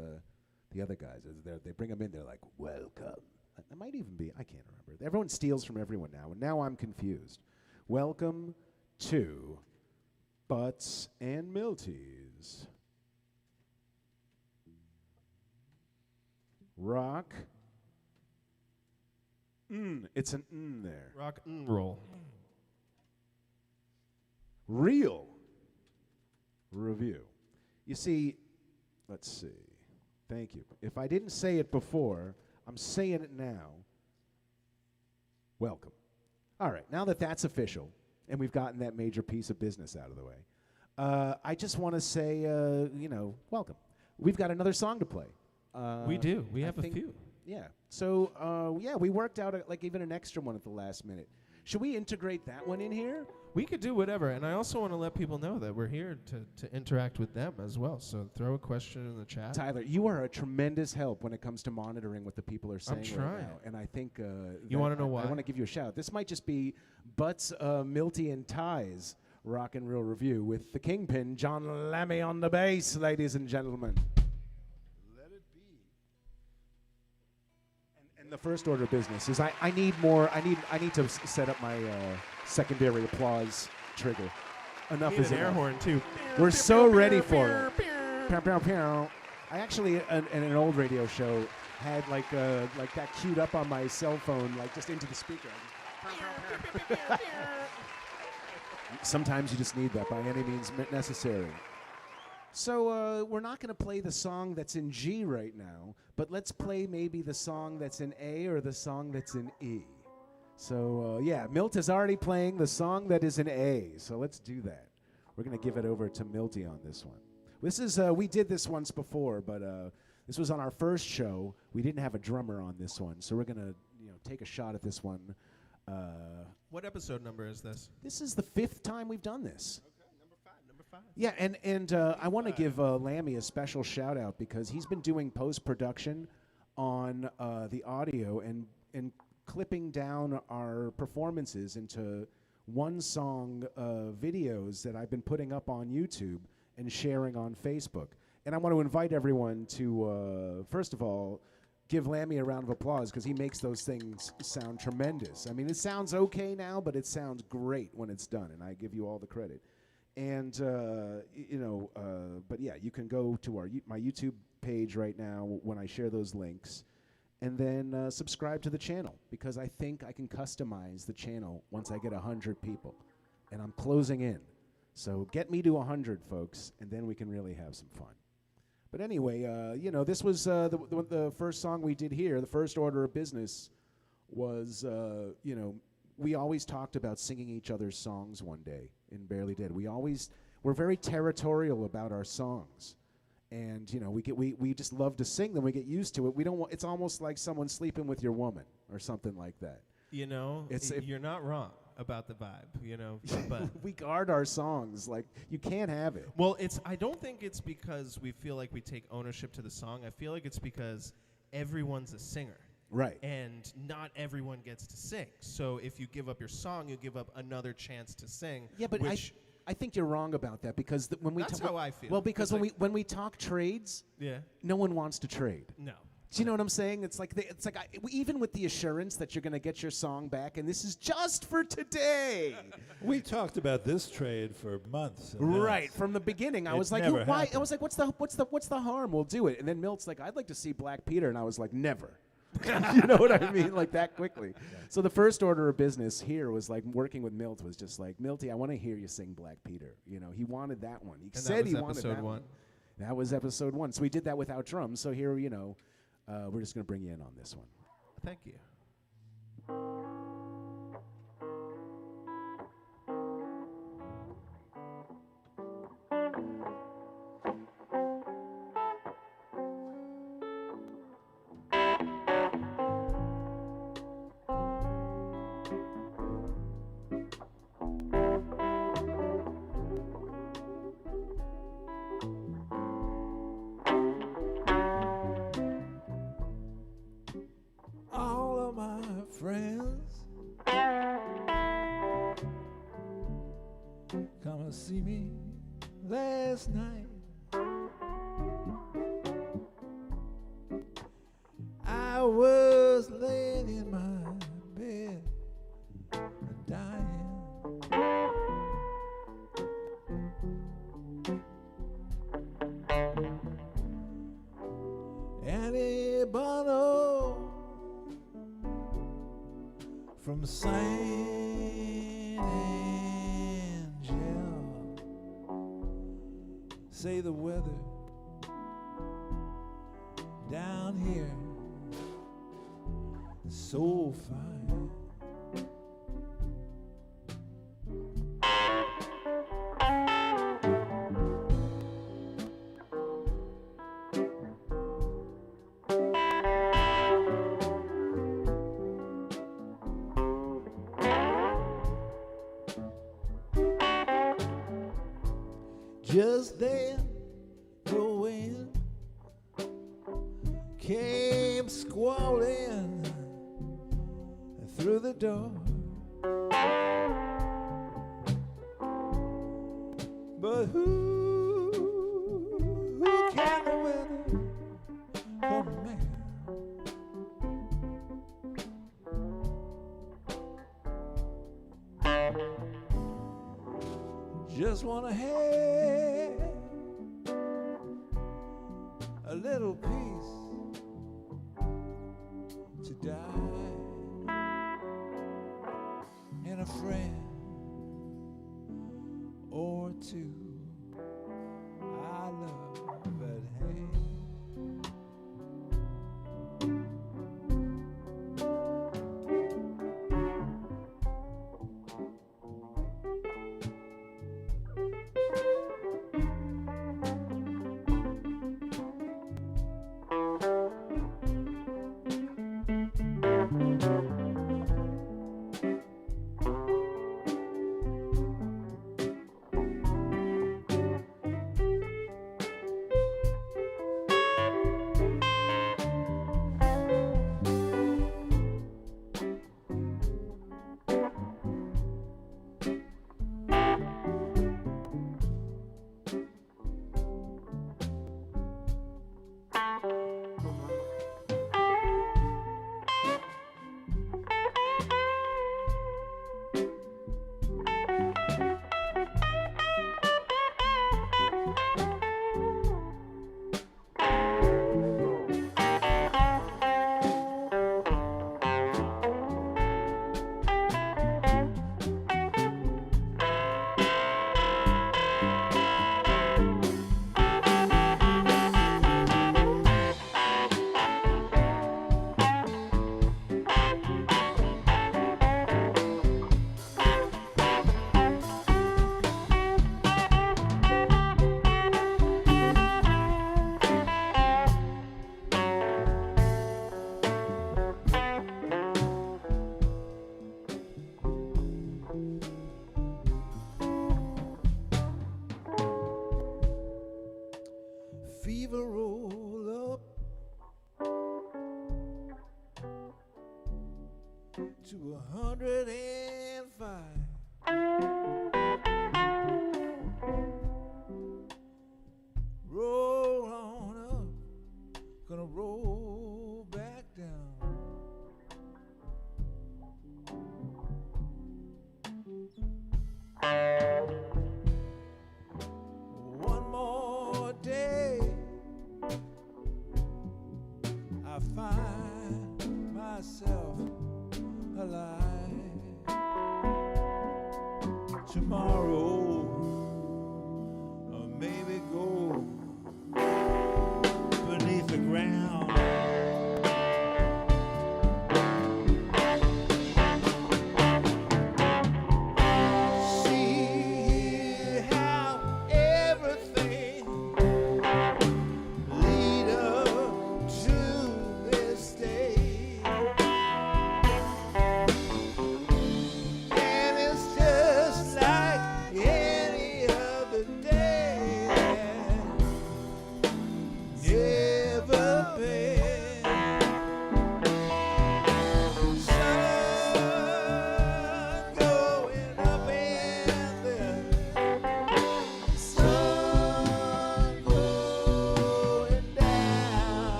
the other guys? They bring them in, they're like, welcome. That might even be, I can't remember. Everyone steals from everyone now, and now I'm confused. Welcome to Butz and Milty's. Rock. It's an there. rock and roll. Real Revue. You see, let's see. Thank you. If I didn't say it before, I'm saying it now. Welcome. All right, now that that's official, and we've gotten that major piece of business out of the way, I just want to say, welcome. We've got another song to play. We do. We I have a think few. Yeah. So, yeah, we worked out like even an extra one at the last minute. Should we integrate that one in here? We could do whatever, and I also want to let people know that we're here to interact with them as well. So throw a question in the chat. Tyler, you are a tremendous help when it comes to monitoring what the people are saying right trying. now. And I think You wanna know why? I want to give you a shout. This might just be Butz, Milty, and Ty's Rock and Real Revue with the Kingpin Jon Lammi on the bass, ladies and gentlemen. Let it be. And the first order of business is I need more. I need to set up my secondary applause trigger. Enough Need is an air enough. horn too. We're so ready for it. Pew, pew, pew. I actually, in an old radio show, had like that queued up on my cell phone, like just into the speaker. Sometimes you just need that by any means necessary. So we're not going to play the song that's in G right now, but let's play maybe the song that's in A or the song that's in E. So yeah, Milt is already playing the song that is in A, so let's do that. We're going to give it over to Milty on this one. This is we did this once before, but this was on our first show. We didn't have a drummer on this one, so we're going to take a shot at this one. What episode number is this? This is the 5th time we've done this. Okay, number 5. Yeah, and I want to give Lammi a special shout out because he's been doing post-production on the audio and clipping down our performances into one-song videos that I've been putting up on YouTube and sharing on Facebook. And I want to invite everyone to, first of all, give Lammi a round of applause because he makes those things sound tremendous. I mean, it sounds okay now, but it sounds great when it's done, and I give you all the credit. And, but yeah, you can go to my YouTube page right now when I share those links, and then subscribe to the channel because I think I can customize the channel once I get 100 people, and I'm closing in. So get me to 100, folks, and then we can really have some fun. But anyway, this was the first song we did here. The first order of business was, we always talked about singing each other's songs one day in Barely Dead. We're very territorial about our songs. And, we just love to sing them. We get used to it. We don't want, it's almost like someone sleeping with your woman or something like that. You're not wrong about the vibe, but we guard our songs like you can't have it. Well, I don't think it's because we feel like we take ownership to the song. I feel like it's because everyone's a singer. Right. And not everyone gets to sing. So if you give up your song, you give up another chance to sing. Yeah, but I think you're wrong about that because when we that's how I feel. Well, because when we talk trades, no one wants to trade. No. Do you know what I'm saying? It's like even with the assurance that you're going to get your song back, and this is just for today. We talked about this trade for months. And Right months. from the beginning, I It was like, never why? I happened. was like, what's the harm? We'll do it. And then Milt's like, I'd like to see Black Peter, and I was like, never. You know what I mean? Like that quickly. So the first order of business here was like working with Milt was just like, Milty, I want to hear you sing Black Peter. He wanted that one. He said he wanted that one. That was episode 1. So we did that without drums. So here, we're just going to bring you in on this one. Thank you. All of my friends come and see me last night. I was laying in my bed dying. Annie Bono from Saint Angel say the weather down here is so fine. Just then the wind came squalling through the door. But who can the weather command? Just wanna have a little peace to die, and a friend or two I love at hand. Fever roll up to 105. Roll on up, gonna roll back down. One more day, I find myself alive.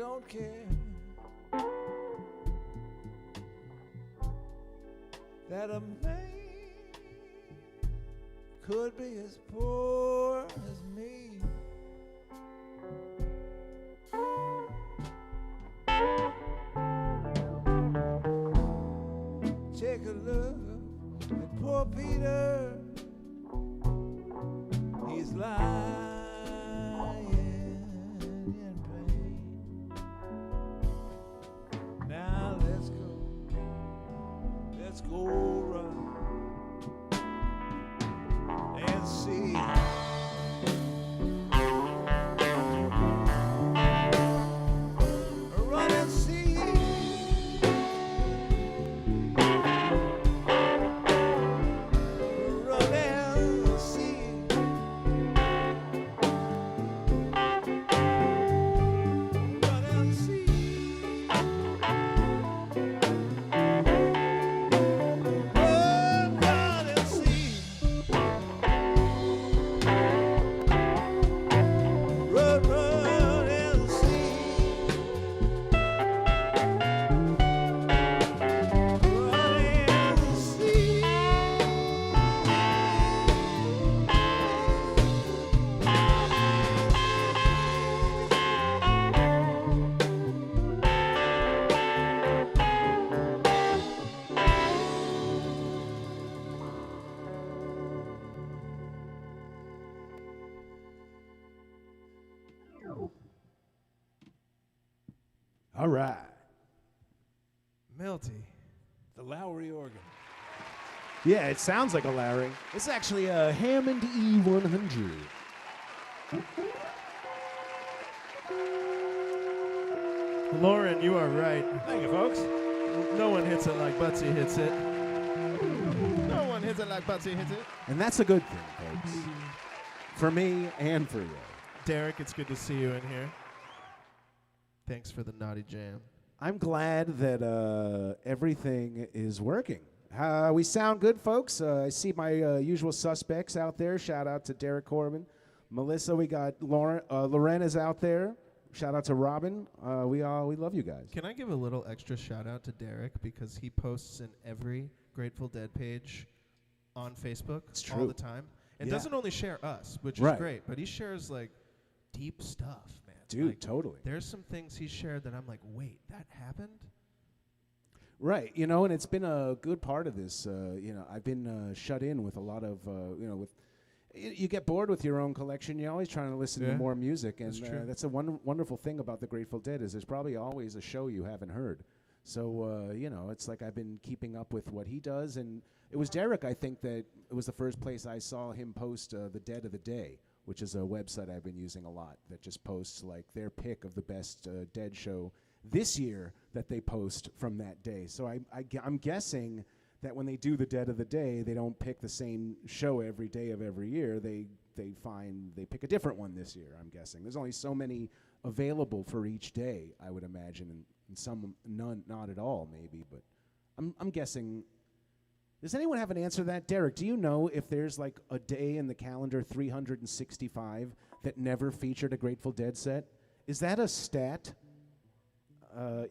don't care that a man could be as poor as me. Take a look at poor Peter. He's lying in pain. Now let's go run and see. Run and see. Run and see. Run and see. Run and see. Run and see. Run and see. All right. Milty. The Lowry organ. Yeah, it sounds like a Larry. It's actually a Hammond E100. Lauren, you are right. Thank you, folks. No one hits it like Butsy hits it. No one hits it like Butsy hits it. And that's a good thing, folks. For me and for you. Derek, it's good to see you in here. Thanks for the naughty jam. I'm glad that everything is working. We sound good, folks. I see my usual suspects out there. Shout out to Derek Corbin. Melissa, we got Lauren. Loren is out there. Shout out to Robin. We love you guys. Can I give a little extra shout out to Derek because he posts in every Grateful Dead page on Facebook It's all true. the time. And Yeah. doesn't only share us, which Right. is great, but he shares like deep stuff, man. Dude, Like, totally. there's some things he shared that I'm like, wait, that happened? Right, and it's been a good part of this. I've been shut in with a lot of, you get bored with your own collection. You're always trying to listen to Yeah, more music, and that's true. that's a wonderful thing about the Grateful Dead is there's probably always a show you haven't heard. So it's like I've been keeping up with what he does, and it was Derek. I think that it was the first place I saw him post the Dead of the Day, which is a website I've been using a lot that just posts like their pick of the best Dead show this year that they post from that day. So I'm guessing that when they do the Dead of the Day, they don't pick the same show every day of every year. They pick a different one this year, I'm guessing. There's only so many available for each day, I would imagine, and some not at all maybe, but I'm guessing. Does anyone have an answer to that? Derek, do you know if there's like a day in the calendar 365 that never featured a Grateful Dead set? Is that a stat? I'm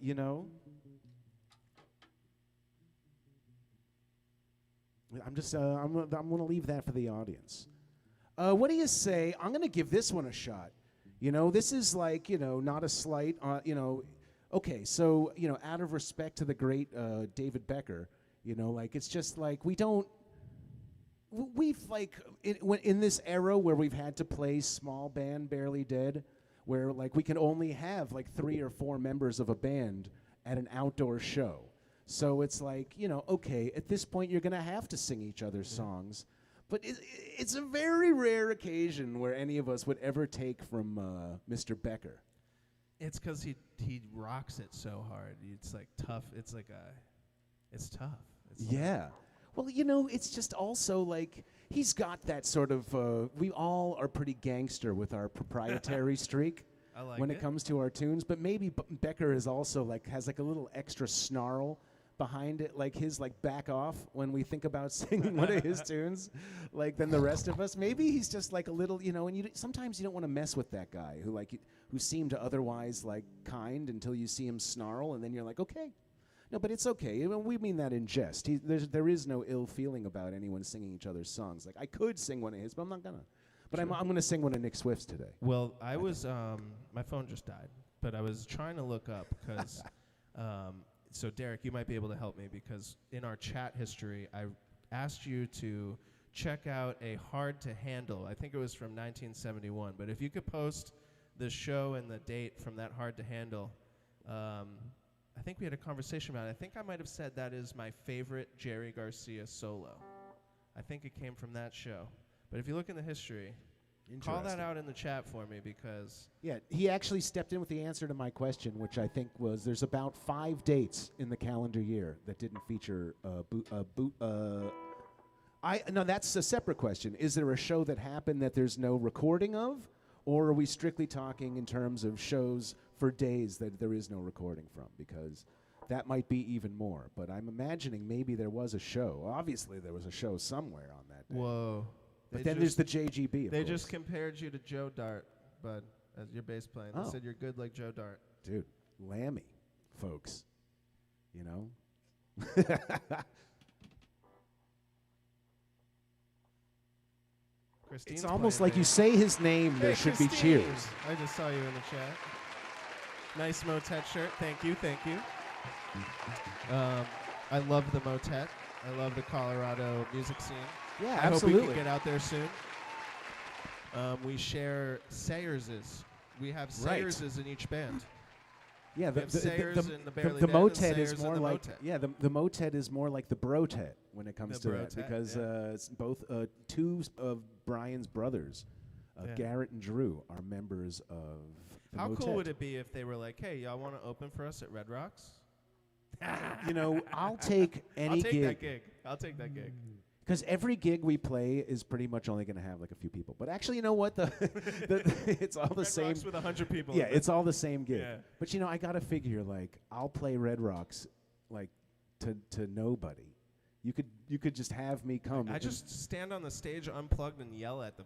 just I'm gonna leave that for the audience. What do you say? I'm gonna give this one a shot. This is like not a slight. Okay, so out of respect to the great David Becker, it's just like we've like in this era where we've had to play small band Barely Dead, where like we can only have like 3 or 4 members of a band at an outdoor show. So it's like, okay, at this point you're going to have to sing each other's songs. But it's a very rare occasion where any of us would ever take from Mr. Becker. It's because he rocks it so hard. It's like tough. It's like it's tough. Yeah. Well, it's just also like he's got that sort of, we all are pretty gangster with our proprietary streak. I like when it. it comes to our tunes, but maybe Becker is also like has like a little extra snarl behind it, like his like back off when we think about singing one of his tunes, like than the rest of us. Maybe he's just like a little, you know. And sometimes you don't want to mess with that guy who seemed to otherwise like kind until you see him snarl, and then you're like, okay. No, but it's okay. We mean that in jest. There is no ill feeling about anyone singing each other's songs. Like I could sing one of his, but I'm not gonna. But I'm gonna sing one of Nick Swift's today. Well, I was my phone just died, but I was trying to look up because. So Derek, you might be able to help me because in our chat history, I asked you to check out a Hard to Handle. I think it was from 1971. But if you could post the show and the date from that Hard to Handle, I think we had a conversation about it. I think I might have said that is my favorite Jerry Garcia solo. I think it came from that show. But if you look in the history, call that out in the chat for me because... Yeah, he actually stepped in with the answer to my question, which I think was there's about 5 dates in the calendar year that didn't feature no, that's a separate question. Is there a show that happened that there's no recording of? Or are we strictly talking in terms of shows for days that there is no recording from? Because that might be even more. But I'm imagining maybe there was a show. Obviously, there was a show somewhere on that day. Whoa. But then there's the JGB, of They course. just compared you to Joe Dart, bud, as your bass playing. They said you're good like Joe Dart. Dude, Lammi, folks. You know? Christine's It's almost playing like you bass. say his name, there should be Christine. cheers. I just saw you in the chat. Nice Motet shirt. Thank you, thank you. I love the Motet. I love the Colorado music scene. Yeah, I absolutely. hope we can get out there soon. We share Sayerses. We have Sayerses in each band. Yeah, We have Sayers and the Barely the Dead and Motet Sayers is and more the like Motet. the Motet is more like the Brotet when it comes The to that Brotet, because yeah. it's both two of Brian's brothers, Yeah. Garrett and Drew, are members of the How Motet. cool would it be if they were like, "Hey, y'all want to open for us at Red Rocks?" You know, I'll take any I'll take gig. that gig. I'll take that gig. Because every gig we play is pretty much only going to have like a few people. But actually, you know what? It's all the Red same. Rocks with 100 people. Yeah, in it. it's all the same gig. Yeah. But you know, I got to figure like I'll play Red Rocks like to nobody. You could just have me come. I and- just stand on the stage unplugged and yell at the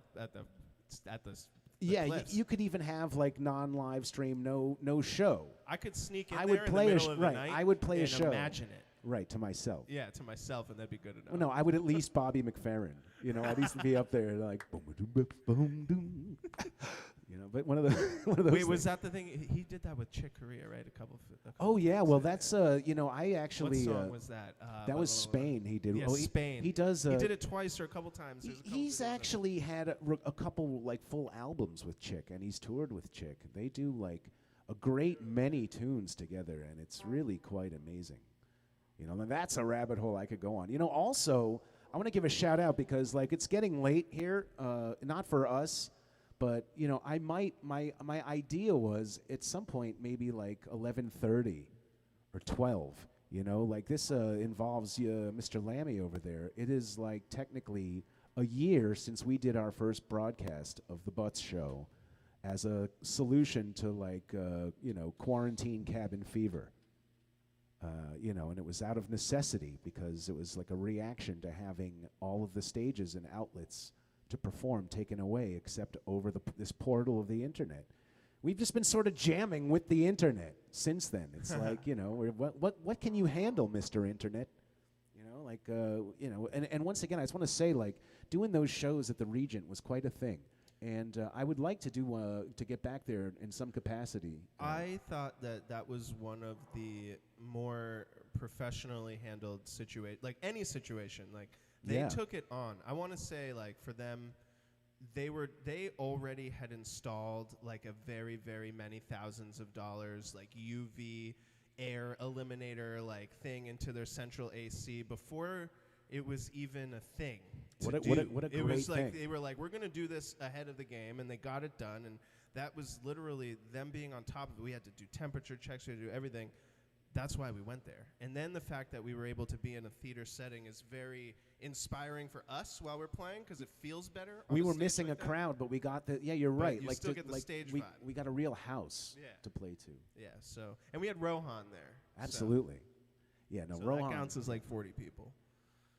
yeah. cliffs. You could even have like non-live stream, no show. I could sneak in I there would in play the a middle of the right. night I would play a and show. Imagine it. Right, to myself. Yeah, to myself, and that'd be good enough. Well, no, I would at least Bobby McFerrin. You know, I'd used to be up there like boom, boom, boom, boom. You know, but one of those. Wait, was things. that the thing? He did that with Chick Corea, right? A couple Oh yeah, things well ago. that's you know, I actually What song was that? that was Spain. He did. Yeah, oh, Spain. He does. He did it twice or a couple times. There's a couple He's videos of it. actually had a couple like full albums with Chick, and he's toured with Chick. They do like a great many tunes together, and it's really quite amazing. You know, and that's a rabbit hole I could go on. You know, also I want to give a shout out because like it's getting late here, not for us, but you know, I might my idea was at some point maybe like 11:30 or 12. You know, like this involves Mr. Lammi over there. It is like technically a year since we did our first broadcast of the Butz show as a solution to like you know, quarantine cabin fever. You know, and it was out of necessity because it was like a reaction to having all of the stages and outlets to perform taken away except over this portal of the internet. We've just been sort of jamming with the internet since then. It's like, you know, what can you handle, Mr. Internet? You know, like, you know, and once again, I just want to say, like, doing those shows at the Regent was quite a thing. And I would like to do to get back there in some capacity. I thought that was one of the more professionally handled like any situation. Like they Yeah. took it on. I want to say like for them, they already had installed like a very, very many thousands of dollars like UV air eliminator like thing into their central AC before it was even a thing. What a It was great like thing. they were like, we're going to do this ahead of the game, and they got it done. And that was literally them being on top of it. We had to do temperature checks, we had to do everything. That's why we went there. And then the fact that we were able to be in a theater setting is very inspiring for us while we're playing because it feels better. on We a were stage missing like a that. crowd, but we got the. Yeah, you're But right. you like still to- get the like stage we, vibe. we got a real house Yeah. to play to. Yeah. So, and we had Rohan there. so- Absolutely. Yeah, no, So Rohan that counts as like 40 people.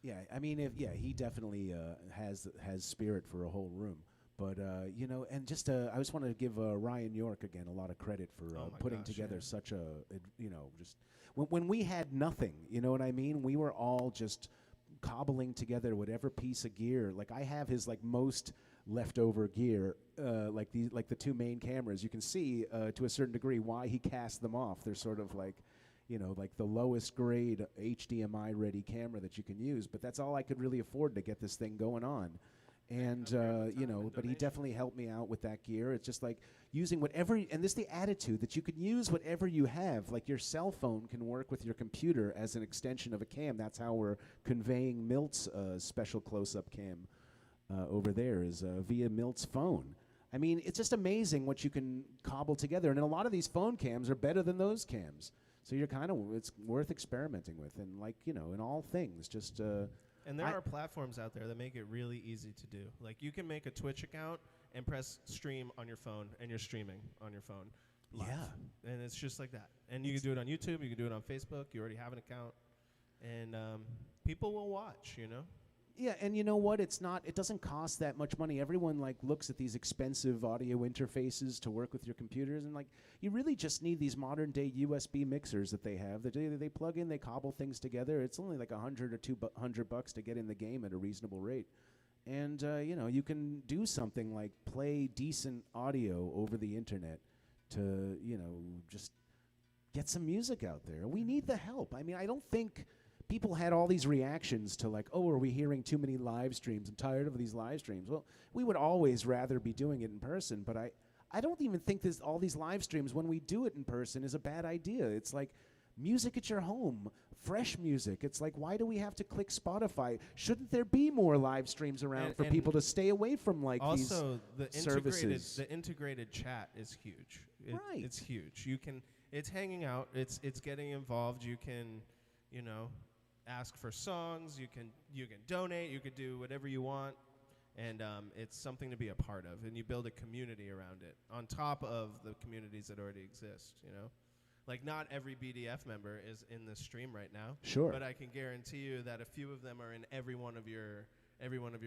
Yeah, I mean, he definitely has spirit for a whole room. But you know, and just I just want to give Ryan York again a lot of credit for Oh my putting gosh, together yeah. such a you know, just when we had nothing, you know what I mean? We were all just cobbling together whatever piece of gear. Like I have his like most leftover gear, like the two main cameras. You can see to a certain degree why he cast them off. They're sort of like, you know, like the lowest grade HDMI ready camera that you can use. But that's all I could really afford to get this thing going on. And you know, but he definitely helped me out with that gear. It's just like using whatever, and this is the attitude that you can use whatever you have. Like your cell phone can work with your computer as an extension of a cam. That's how we're conveying Milt's special close-up cam over there is via Milt's phone. I mean, it's just amazing what you can cobble together. And a lot of these phone cams are better than those cams. So you're kind of, it's worth experimenting with. And like, you know, in all things, just... And there are platforms out there that make it really easy to do. Like you can make a Twitch account and press stream on your phone, and you're streaming on your phone live. Yeah. And it's just like that. And you can do it on YouTube. You can do it on Facebook. You already have an account. And people will watch, you know? Yeah, and you know what? It doesn't cost that much money. Everyone like looks at these expensive audio interfaces to work with your computers, and like you really just need these modern day USB mixers that they have. They plug in, they cobble things together. It's only like $100 or $200 to get in the game at a reasonable rate, and you know, you can do something like play decent audio over the internet to, you know, just get some music out there. We need the help. I mean, I don't think people had all these reactions to like, oh, are we hearing too many live streams? I'm tired of these live streams. Well, we would always rather be doing it in person, but I don't even think all these live streams, when we do it in person, is a bad idea. It's like music at your home, fresh music. It's like, why do we have to click Spotify? Shouldn't there be more live streams around for people to stay away from like also these the services? The integrated chat is huge. Right. It's huge. It's hanging out. It's getting involved. You can, you know, ask for songs, you can donate, you could do whatever you want, and it's something to be a part of, and you build a community around it on top of the communities that already exist, you know? Like not every BDF member is in this stream right now. Sure. But I can guarantee you that a few of them are in every one of your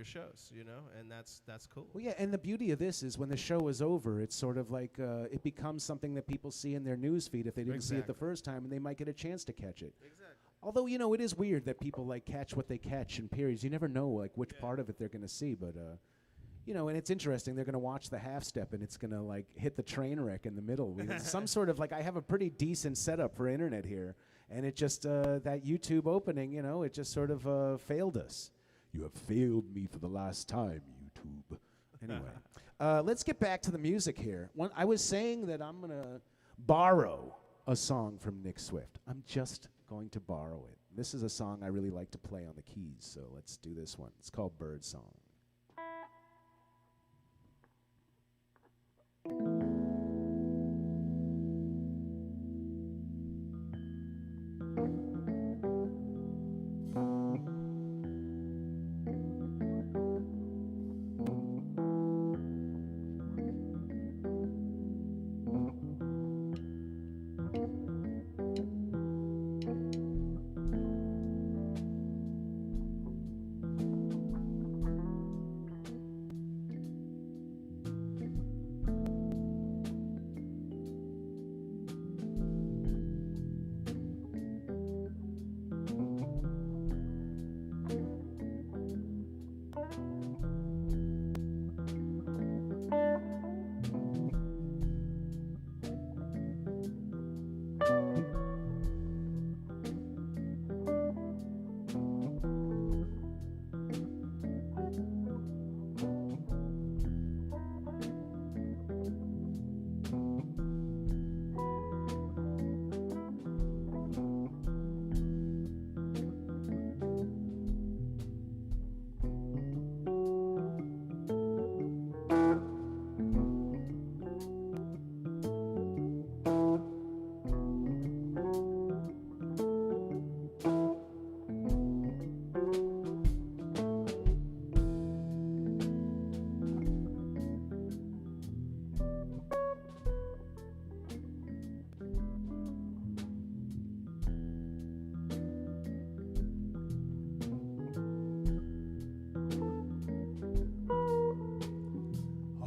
shows, you know? And that's cool. Well, yeah, and the beauty of this is when the show is over, it's sort of like it becomes something that people see in their news feed if they didn't see it the first time, and they might get a chance to catch it. Exactly. Although, you know, it is weird that people like catch what they catch in periods. You never know like which part of it they're going to see, but you know, and it's interesting. They're going to watch the half step, and it's going to like hit the train wreck in the middle. Some sort of like, I have a pretty decent setup for internet here, and it just that YouTube opening, you know, it just sort of failed us. You have failed me for the last time, YouTube. Anyway, let's get back to the music here. I was saying that I'm going to borrow a song from Nick Swift. I'm just going to borrow it. This is a song I really like to play on the keys, so let's do this one. It's called Bird Song.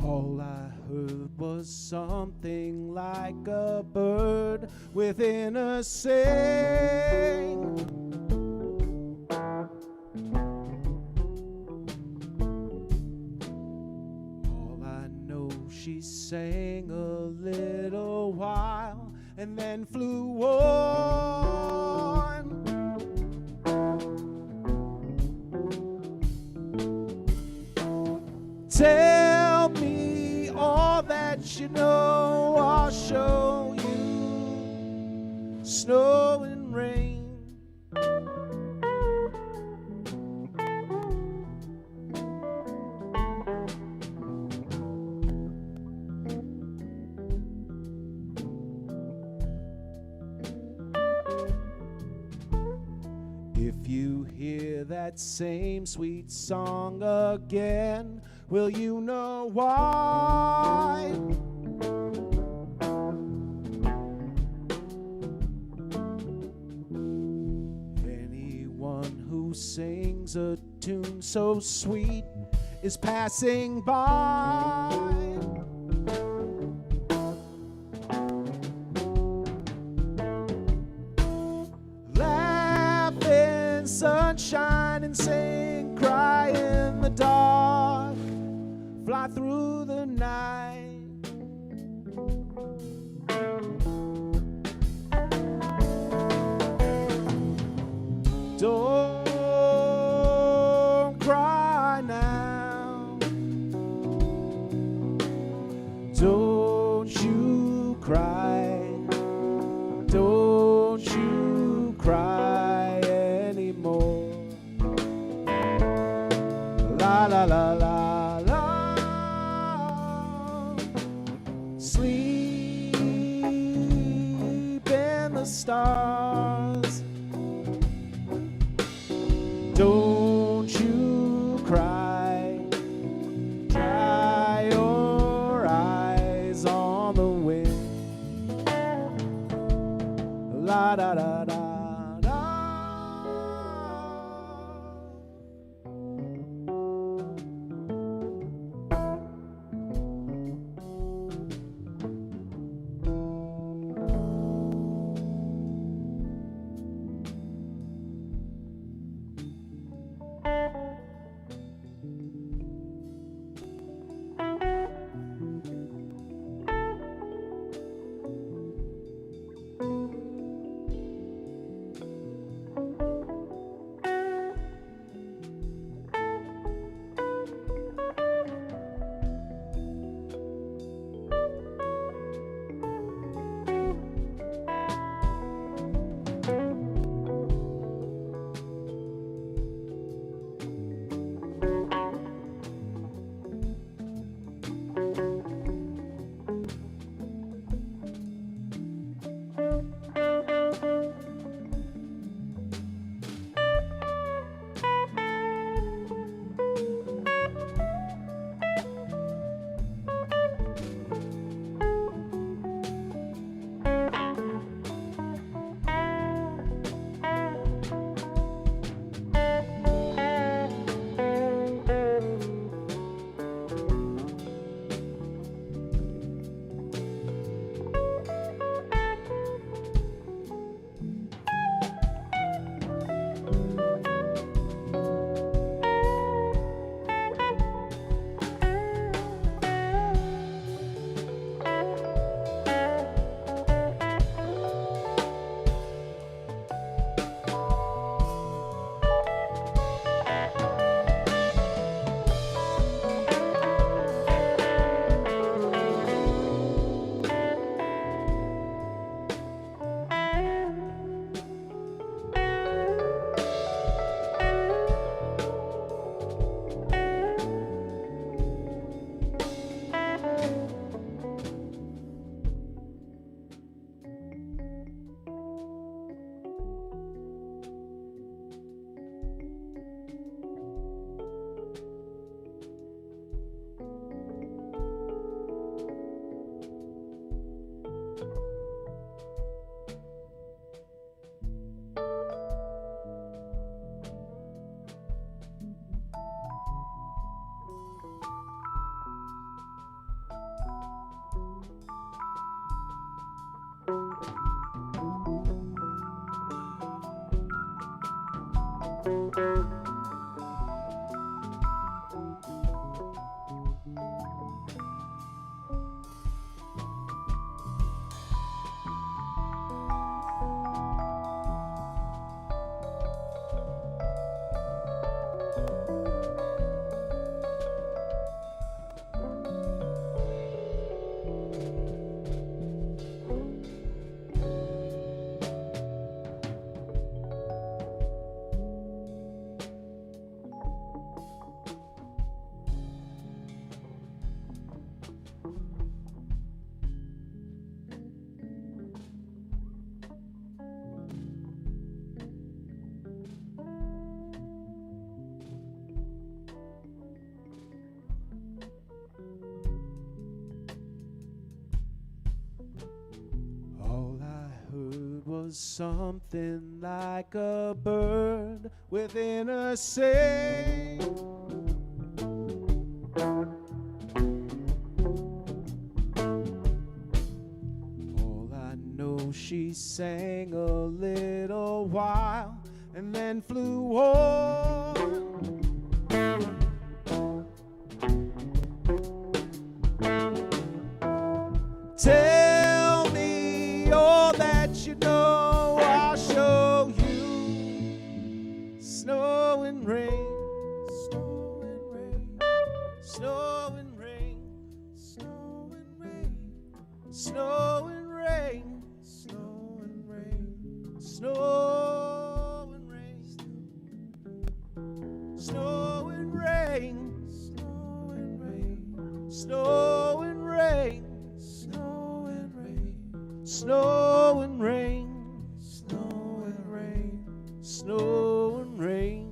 All I heard was something like a bird within a sing. All I know, she sang a little while and then flew on. Tell me all that you know, I'll show you snow and rain. If you hear that same sweet song again, will you know why? Anyone who sings a tune so sweet is passing by. Laughing, sunshine, and sing, cry in the dark, fly through the night. Don't cry now. Don't you cry. Don't you cry anymore. La la la la la. Sleep in the stars. Don't you cry. Dry your eyes on the wind. La da da da da. All I heard was something like a bird within a sail. All I know, she sang a little while and then flew on. Tell me all that you know, I'll show you. Snow and rain, snow and rain, snow and rain, snow and rain, snow and rain, snow and rain, snow and rain, snow and rain, snow and rain, snow and rain. Snow and rain, snow and rain, snow and rain, snow and rain, snow and rain.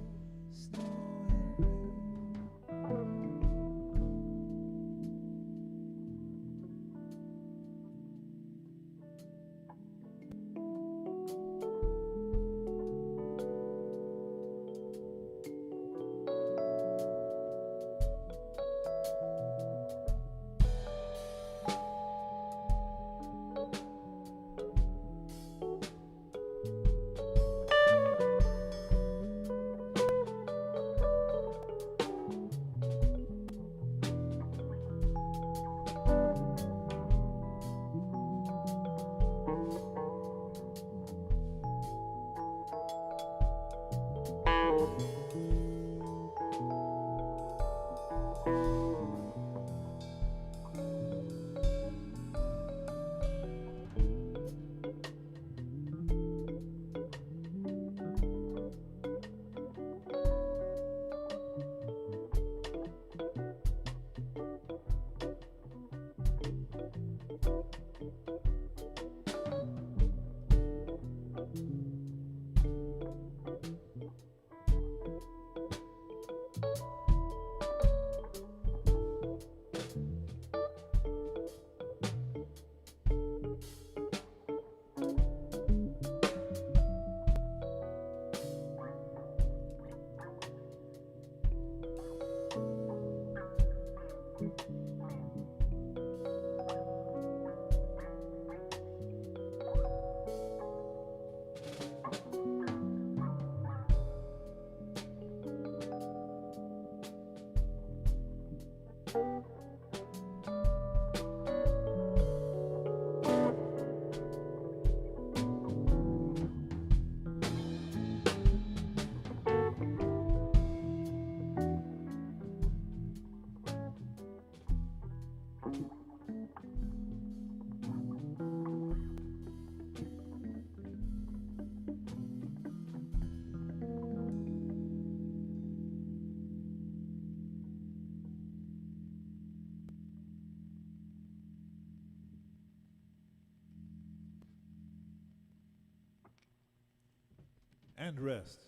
And rest.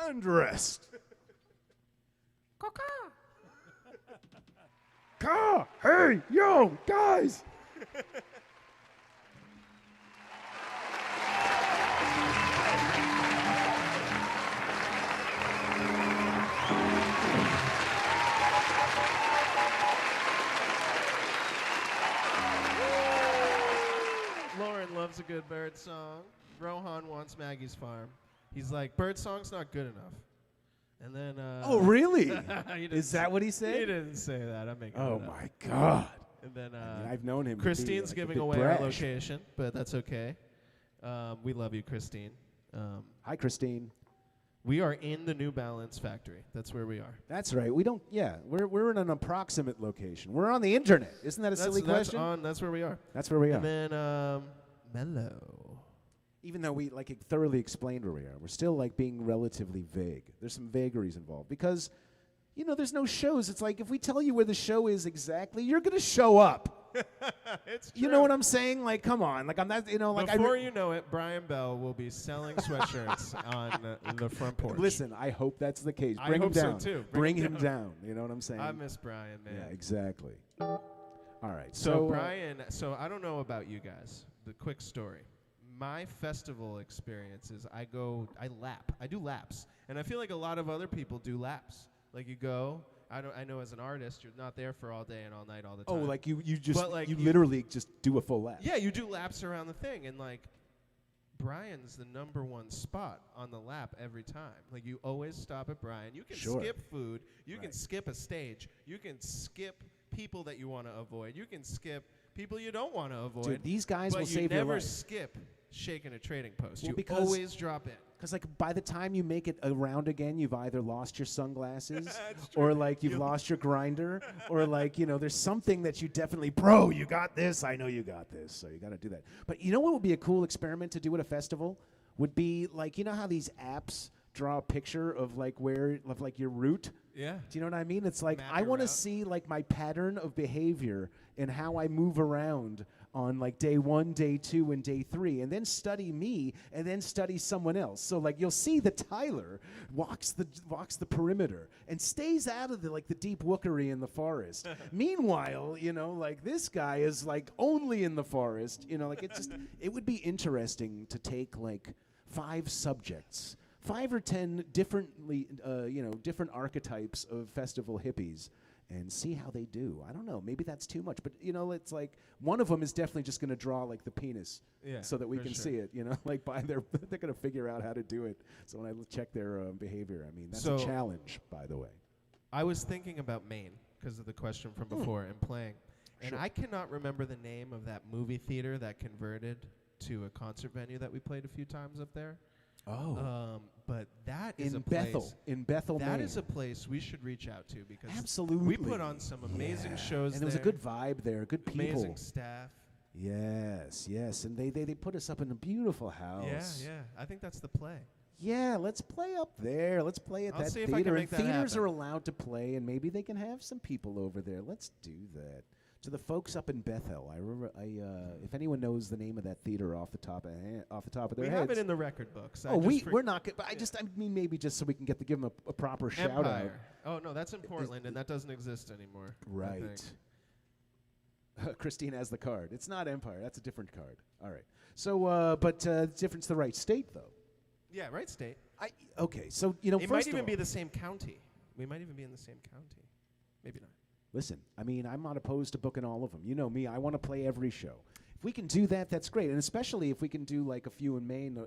And rest. Car! Hey, yo, guys! Lauren loves a good bird song. Rohan wants Maggie's Farm. He's like, Birdsong's not good enough. And then Oh, really? he didn't Is that what he said? He didn't say that. I'm making it Oh up. my God. And then I mean, I've known him. to be, Christine's like, a giving bit away brash. our location, but that's okay. We love you, Christine. Hi, Christine. We are in the New Balance factory. That's where we are. That's right. We don't. Yeah, we're in an approximate location. We're on the internet. Isn't that a silly question? That's where we are. That's where we are. And then Mellow. Even though we like thoroughly explained where we are, we're still like being relatively vague. There's some vagaries involved because, there's no shows. It's like if we tell you where the show is exactly, you're gonna show up. It's true. You know what I'm saying? Like, come on. Like I'm not. Before you know it, Brian Bell will be selling sweatshirts on the front porch. Listen, I hope that's the case. I Bring him hope so, down. too. Bring him down. You know what I'm saying? I miss Brian, man. Yeah, exactly. All right. So Brian, I don't know about you guys. The quick story. My festival experience is I lap. I do laps. And I feel like a lot of other people do laps. Like you go, I know as an artist, you're not there for all day and all night all the time. Oh, like you just But, like, you you- literally just do a full lap. Yeah, you do laps around the thing, and like Brian's the #1 spot on the lap every time. Like you always stop at Brian. You can Sure. skip food. You can Right. skip a stage. You can skip people that you want to avoid. You can skip people you don't want to avoid. Dude, these guys but will you save your never life. skip shaking a trading post. Well, you because- always drop in. Because like by the time you make it around again, you've either lost your sunglasses, That's true. or like you've lost your grinder, or like there's something that you definitely, bro, you got this. I know you got this, so you got to do that. But you know what would be a cool experiment to do at a festival? Would be like how these apps draw a picture of like your route. Yeah. Do you know what I mean? It's like Map I your want to route. see like my pattern of behavior and how I move around on like day 1, day 2, and day 3, and then study me, and then study someone else. So like you'll see that Tyler walks the perimeter and stays out of the deep wookery in the forest. Meanwhile, like this guy is like only in the forest. Like it would be interesting to take like 5 subjects. 5 or 10 different archetypes of festival hippies and see how they do. I don't know. Maybe that's too much. But, it's like one of them is definitely just going to draw like the penis so that we for can sure. see it, like they're going to figure out how to do it. So when I check their behavior, I mean, that's So- a challenge, by the way. I was thinking about Maine because of the question from before and playing. And Sure. I cannot remember the name of that movie theater that converted to a concert venue that we played a few times up there. Oh. But that is In a Bethel. place. In Bethel, That Maine. is a place we should reach out to because Absolutely. we put on some amazing Yeah. shows And there was a good vibe there, good people. amazing staff. Yes. And they put us up in a beautiful house. Yeah. I think that's the play. Yeah, let's play up there. Let's play at I'll that see if I theater. can And make that theaters happen. are allowed to play, and maybe they can have some people over there. Let's do that. To the folks up in Bethel, I remember. If anyone knows the name of that theater off the top of their We heads, have it in the record books. we're not. But I mean, maybe just so we can give them a proper shout out. Empire. Oh no, that's in Portland, and that doesn't exist anymore. I Right. think. Christine has the card. It's not Empire. That's a different card. All right. So, but difference the right state though. Yeah, right. State. Okay. So It first might of even all, be the same county. We might even be in the same county. Maybe not. Listen, I mean, I'm not opposed to booking all of them. You know me, I want to play every show. If we can do that, that's great. And especially if we can do like a few in Maine.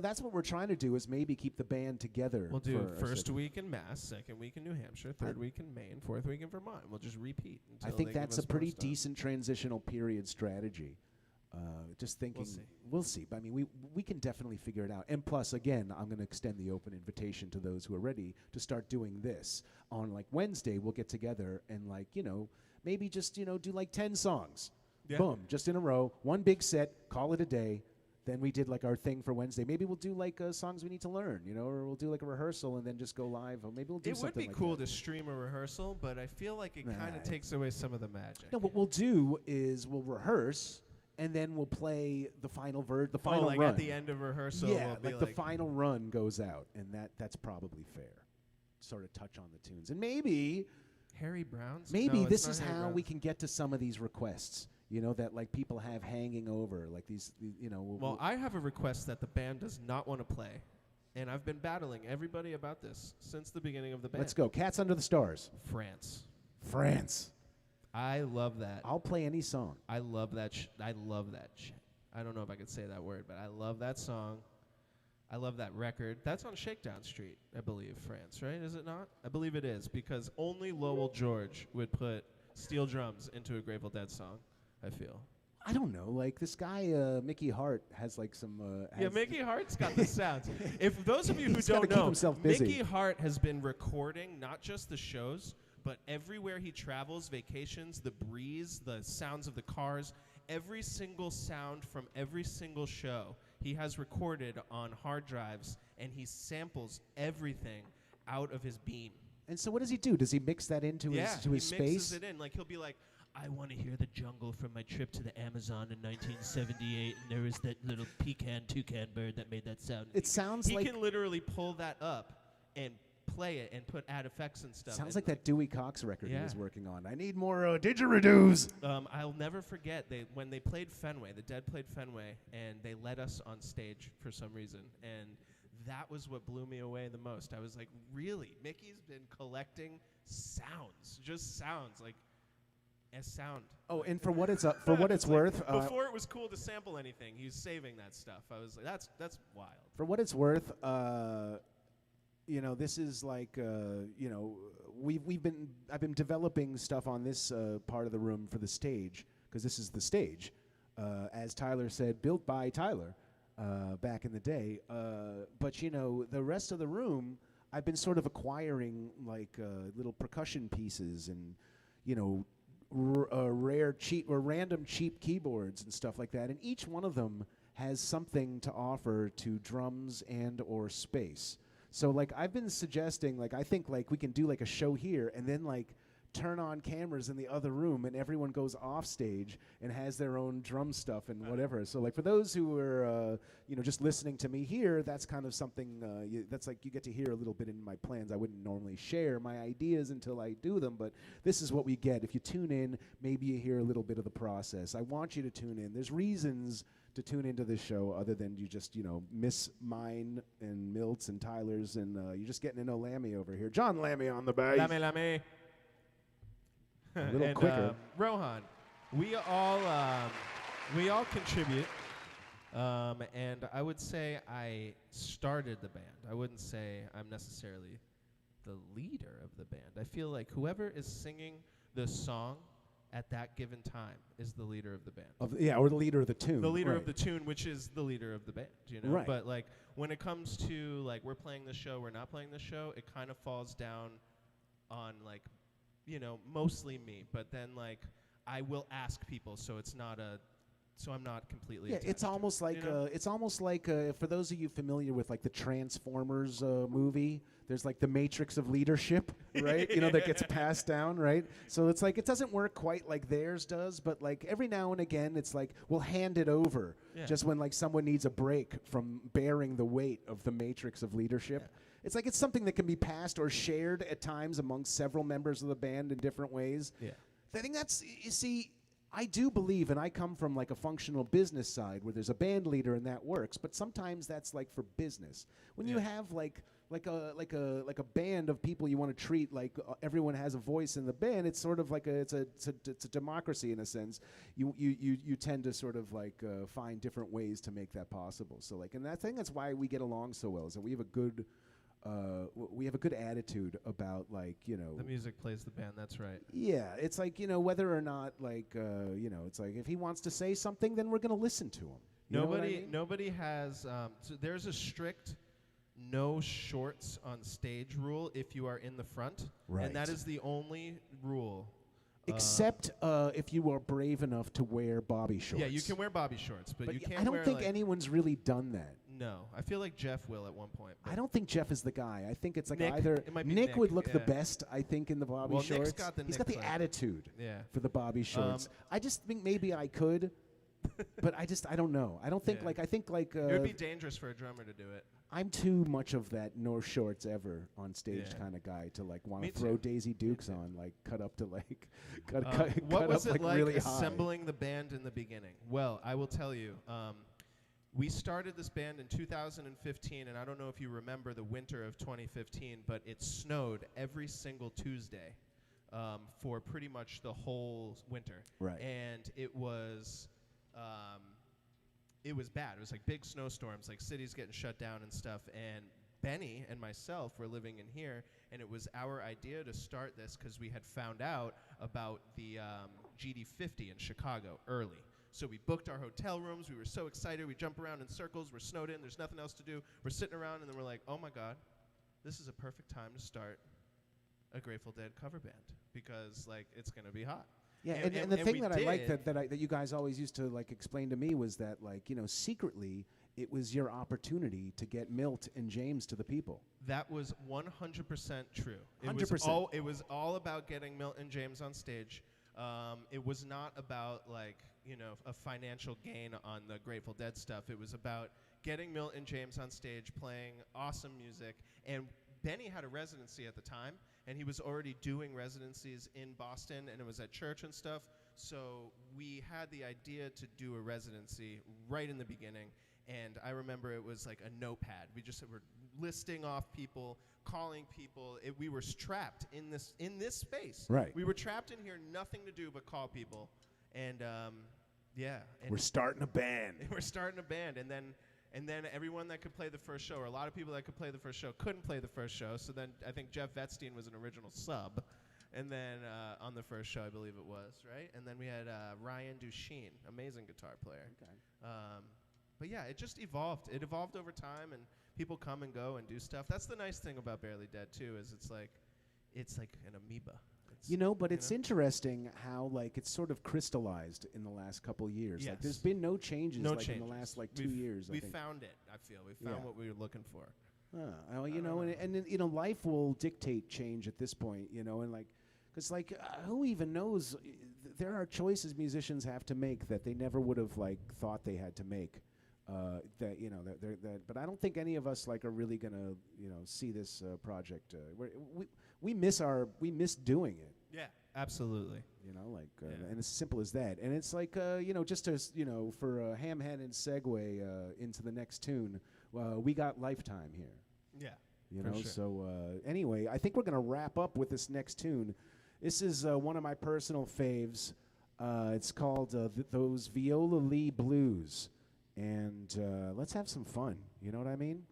That's what we're trying to do is maybe keep the band together. We'll do for our first city. week in Mass, second week in New Hampshire, third week in Maine, fourth week in Vermont. We'll just repeat until I think they give that's us a pretty more stuff. decent transitional period strategy. Just thinking, see. we'll see. But I mean, we can definitely figure it out. And plus, again, I'm going to extend the open invitation to those who are ready to start doing this. On like Wednesday, we'll get together and like, maybe just, do like 10 songs. Yeah. Boom, just in a row, one big set, call it a day. Then we did like our thing for Wednesday. Maybe we'll do like songs we need to learn, or we'll do like a rehearsal and then just go live. Or maybe we'll do It would something be like cool that. to stream a rehearsal, but I feel like it kind Nah. of takes away some of the magic. No, what we'll do is we'll rehearse and then we'll play the final the Oh, final like run. at the end of rehearsal, yeah, we'll be like the final run goes out, and that's probably fair. Sort of touch on the tunes, and maybe Harry Brown's. maybe No, it's this not is Harry how Brown's. we can get to some of these requests. That like people have hanging over, like these. Well, I have a request that the band does not want to play, and I've been battling everybody about this since the beginning of the band. let's go. Cats Under the Stars. France. France. I love that. I'll play any song. I love that. I love that shit. I don't know if I could say that word, but I love that song. I love that record. That's on Shakedown Street, I believe, France, right? Is it not? I believe it is, because only Lowell George would put steel drums into a Grateful Dead song, I feel. I don't know. Like this guy, Mickey Hart, has like some. Yeah, Mickey Hart's got the sounds. If those of you who He's gotta don't keep know, himself busy. Mickey Hart has been recording not just the shows, but everywhere he travels, vacations, the breeze, the sounds of the cars, every single sound from every single show he has recorded on hard drives, and he samples everything out of his Beam. And so what does he do? Does he mix that into his he space? mixes it in. Like he'll be like, I want to hear the jungle from my trip to the Amazon in 1978, and there was that little toucan bird that made that sound. It sounds he like can literally pull that up and play it and put add effects and stuff. sounds and like that Dewey Cox record he Yeah. was working on. I need more didgeridoos. I'll never forget when they played Fenway, the Dead played Fenway, and they let us on stage for some reason, and that was what blew me away the most. I was like, really? Mickey's been collecting sounds, just sounds, like a sound. Oh, and for what it's worth, Before it was cool to sample anything, he was saving that stuff. I was like, that's wild. for what it's worth, this is like, I've been developing stuff on this part of the room for the stage, because this is the stage, as Tyler said, built by Tyler back in the day. But the rest of the room, I've been sort of acquiring like little percussion pieces and random cheap keyboards and stuff like that, and each one of them has something to offer to drums and or space. So like I've been suggesting, like I think like we can do like a show here and then like turn on cameras in the other room and everyone goes off stage and has their own drum stuff and whatever. So like for those who are just listening to me here, that's kind of something that's like you get to hear a little bit in my plans. I wouldn't normally share my ideas until I do them, but this is what we get. If you tune in, maybe you hear a little bit of the process. I want you to tune in. There's reasons to tune into this show other than you just miss mine and Milt's and Tyler's, and you're just getting to know Lammi over here. Jon Lammi on the bass. Lammi. A little and, quicker. Rohan, we all contribute, and I would say I started the band. I wouldn't say I'm necessarily the leader of the band. I feel like whoever is singing the song at that given time is the leader of the band. Or the leader of the tune. The leader right. of the tune, which is the leader of the band, Right. But like when it comes to like we're playing the show, we're not playing the show, it kind of falls down on like mostly me, but then like I will ask people, so I'm not completely. Yeah, attached it's almost to it, like for those of you familiar with like the Transformers movie, there's like the matrix of leadership, right? That gets passed down, right? So it's like it doesn't work quite like theirs does, but like every now and again, it's like we'll hand it over just when like someone needs a break from bearing the weight of the matrix of leadership. Yeah. It's like it's something that can be passed or shared at times amongst several members of the band in different ways. Yeah. I think that's, you see, I do believe, and I come from like a functional business side where there's a band leader and that works, but sometimes that's like for business. When you have like a band of people you want to treat like everyone has a voice in the band, it's sort of like it's a democracy in a sense. You tend to sort of like find different ways to make that possible. So like, and I think that's why we get along so well, is that we have a good attitude about like the music plays the band. That's right. Yeah, it's like whether or not like it's like if he wants to say something, then we're gonna listen to him. Nobody has. So there's a strict no shorts on stage rule if you are in the front, right? And that is the only rule. Except if you are brave enough to wear bobby shorts. Yeah, you can wear bobby shorts, but you can't. I don't think anyone's really done that. No, I feel like Jeff will at one point. I don't think Jeff is the guy. I think it's like Nick, either it might be Nick would look yeah. the best, I think, in the bobby shorts. He's got the attitude for the bobby shorts. I just think maybe I could, but I don't know. I don't think I think like it would be dangerous for a drummer to do it. I'm too much of that no shorts ever on stage kind of guy to like want to throw Daisy Dukes on, like cut up to like cut what was up it like really assembling high. the band in the beginning? Well, I will tell you. We started this band in 2015, and I don't know if you remember the winter of 2015, but it snowed every single Tuesday for pretty much the whole winter. Right. And it was it was bad. It was like big snowstorms, like cities getting shut down and stuff. And Benny and myself were living in here, and it was our idea to start this because we had found out about the GD50 in Chicago early. So we booked our hotel rooms. We were so excited. We jump around in circles. We're snowed in. There's nothing else to do. We're sitting around, and then we're like, oh, my God, this is a perfect time to start a Grateful Dead cover band because, like, it's going to be hot. Yeah, and the thing that I like that you guys always used to, like, explain to me was that, like, you know, secretly it was your opportunity to get Milt and James to the people. That was 100% true. 100%. It was all about getting Milt and James on stage. It was not about, like, you know, a financial gain on the Grateful Dead stuff. It was about getting Milt and James on stage, playing awesome music. And Benny had a residency at the time, and he was already doing residencies in Boston, and it was at church and stuff. So we had the idea to do a residency right in the beginning. And I remember it was like a notepad. We just were listing off people, calling people. We were trapped in this space. Right. We were trapped in here, nothing to do but call people. And yeah. And We're starting a band. we're starting a band, and then everyone that could play the first show, or a lot of people that could play the first show, couldn't play the first show. So then I think Jeff Vetstein was an original sub, and then on the first show, I believe it was, right? And then we had Ryan Duchesne, amazing guitar player. Okay. But yeah, it just evolved. It evolved over time, and people come and go and do stuff. That's the nice thing about Barely Dead too, is it's like an amoeba. You know, but it's interesting how, like, it's sort of crystallized in the last couple years. Yes. Like, there's been no changes, No like, changes. in the last, like, 2 years. We found it, I feel. We found what we were looking for. Well, you know, and you know, life will dictate change at this point, you know, and, like, because, like, who even knows? There are choices musicians have to make that they never would have, like, thought they had to make. That, you know, but I don't think any of us, like, are really gonna, you know, see this project. We miss doing it. Yeah, absolutely. You know, like, and it's simple as that. And it's like, you know, just to, you know, for a ham-handed segue into the next tune, we got Lifetime here. Yeah, you for know. sure. So anyway, I think we're gonna wrap up with this next tune. This is one of my personal faves. It's called Those Viola Lee Blues, and let's have some fun. You know what I mean?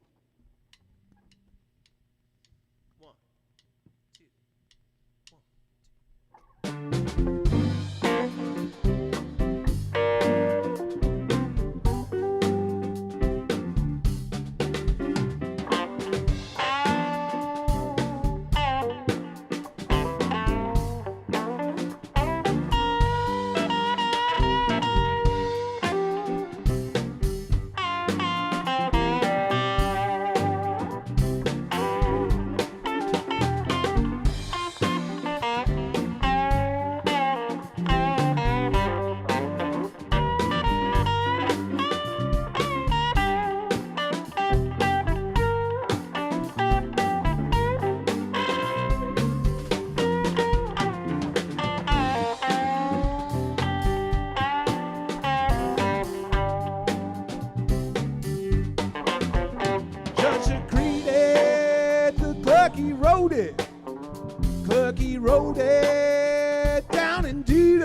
Clucky wrote it down indeed.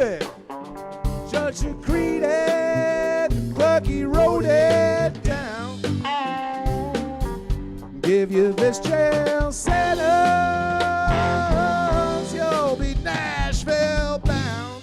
Judge agreed it. Clucky wrote it down. Give you this jail sentence, you'll be Nashville bound.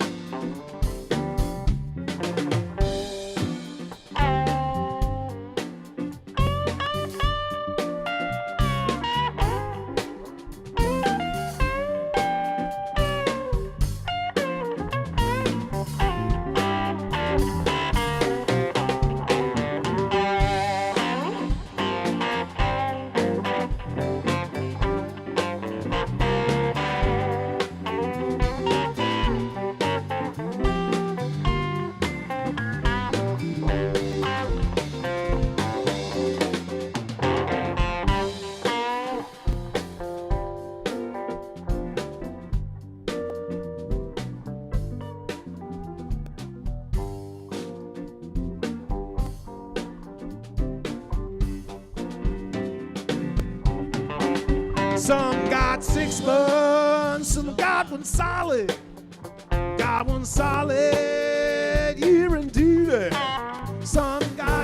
Some got 6 months, some got one solid. Got one solid year indeed. Some got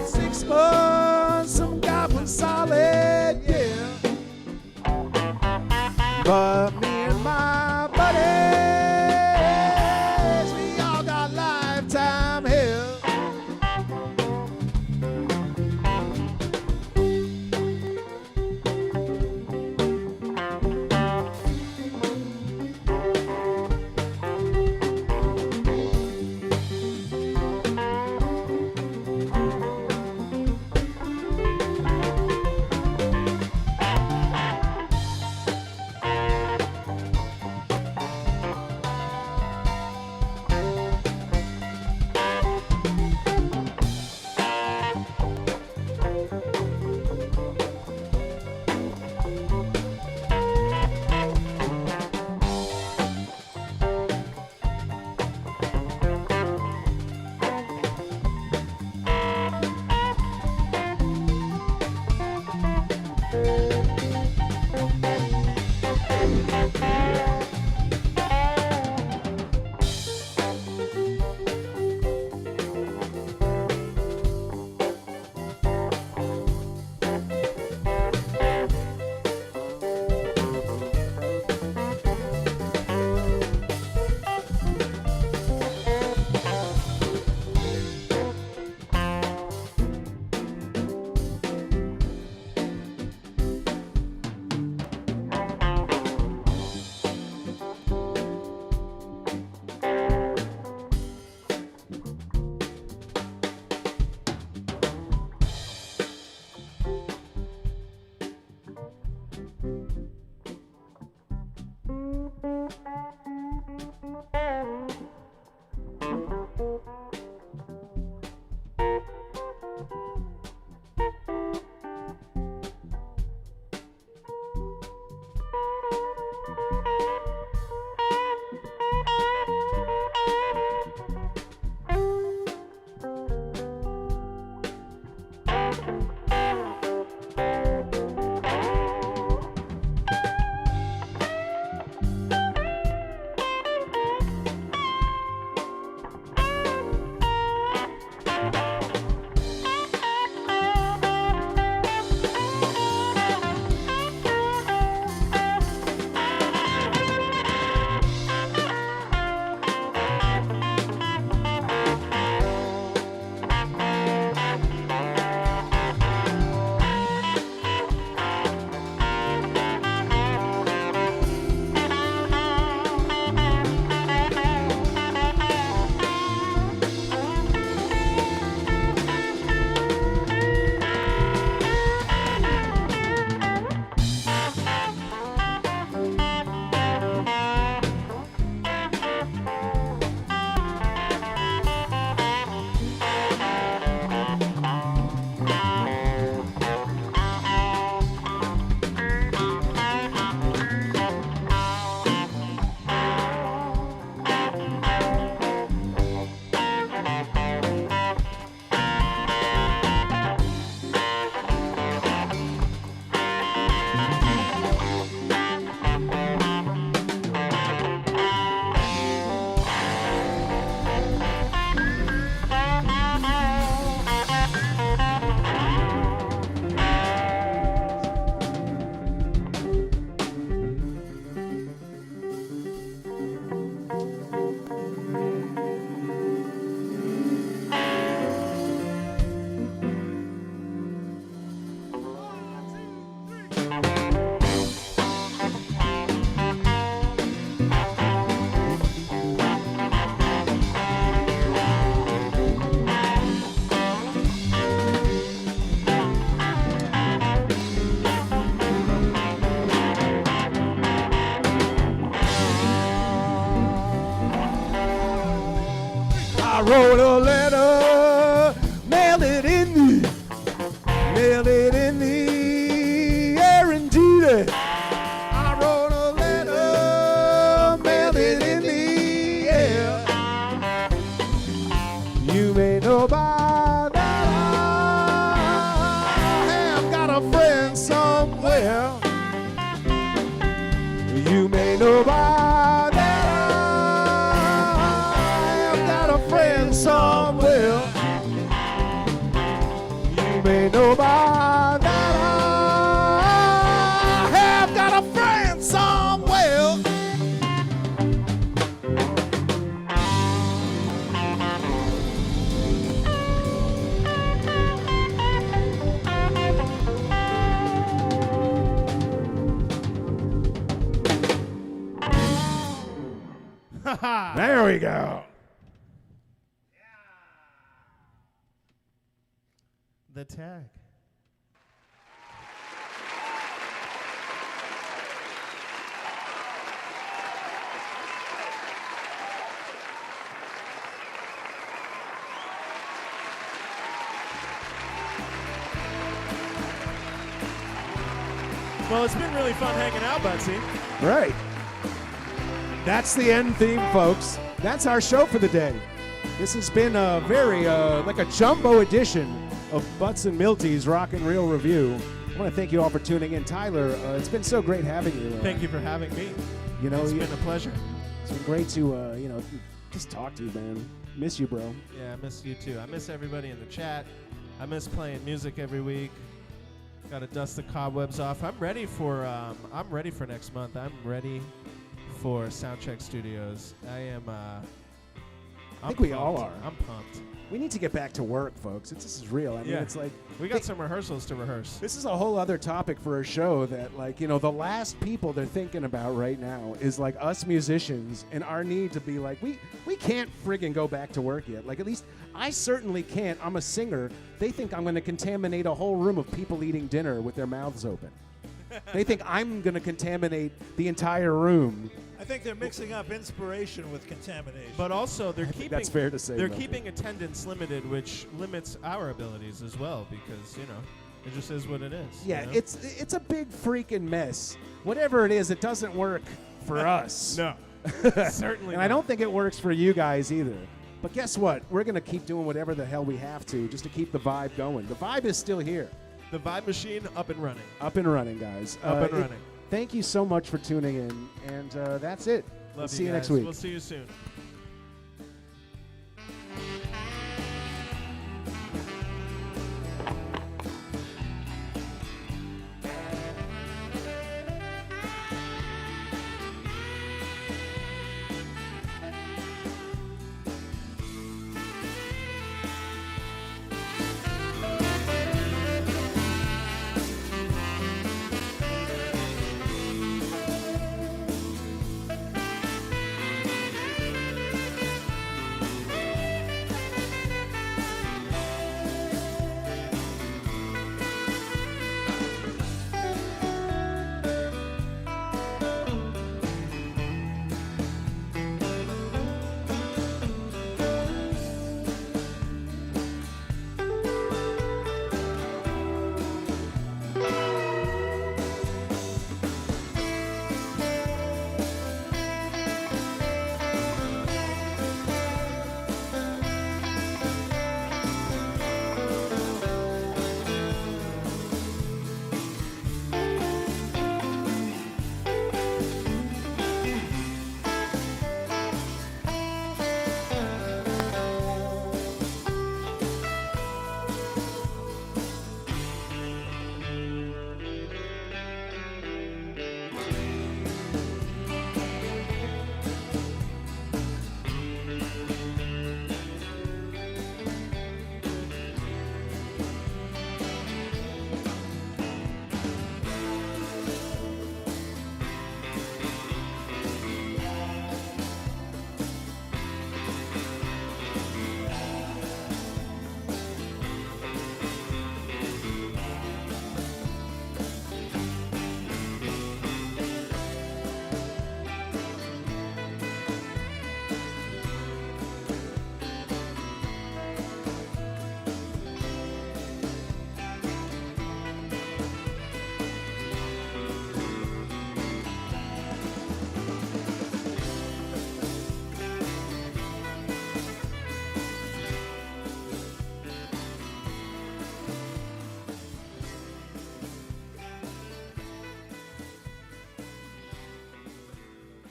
I wrote a letter, mailed it in the air indeed. I wrote a letter, mailed it in the air. You may know by that I have got a friend somewhere. You may know by that somewhere. You may know by that I have got a friend somewhere. There we go. The tag. Well, it's been really fun hanging out, Buttsy. Right. That's the end theme, folks. That's our show for the day. This has been a very, like a jumbo edition of Butz and Milty's Rock and Real Revue. I want to thank you all for tuning in. Tyler, it's been so great having you. Thank you for having me. You know, it's been a pleasure. It's been great to, just talk to you, man. Miss you, bro. Yeah, I miss you too. I miss everybody in the chat. I miss playing music every week. Got to dust the cobwebs off. I'm ready for next month. I'm ready for Soundcheck Studios. I think we all are. I'm pumped. We need to get back to work, folks. This is real. I mean, it's like we got some rehearsals to rehearse. This is a whole other topic for a show that, the last people they're thinking about right now is like us musicians and our need to be like, we can't friggin' go back to work yet. Like, at least I certainly can't. I'm a singer. They think I'm going to contaminate a whole room of people eating dinner with their mouths open. They think I'm going to contaminate the entire room. I think they're mixing up inspiration with contamination. But also, they're keeping that's fair to say. They're keeping attendance limited, which limits our abilities as well, because it just is what it is. Yeah, it's a big freaking mess. Whatever it is, it doesn't work for us. No, certainly. And I don't think it works for you guys either. But guess what? We're going to keep doing whatever the hell we have to just to keep the vibe going. The vibe is still here. The Vibe Machine up and running. Up and running, guys. Up and running. Thank you so much for tuning in. And that's it. Love See you guys. next week. We'll see you soon.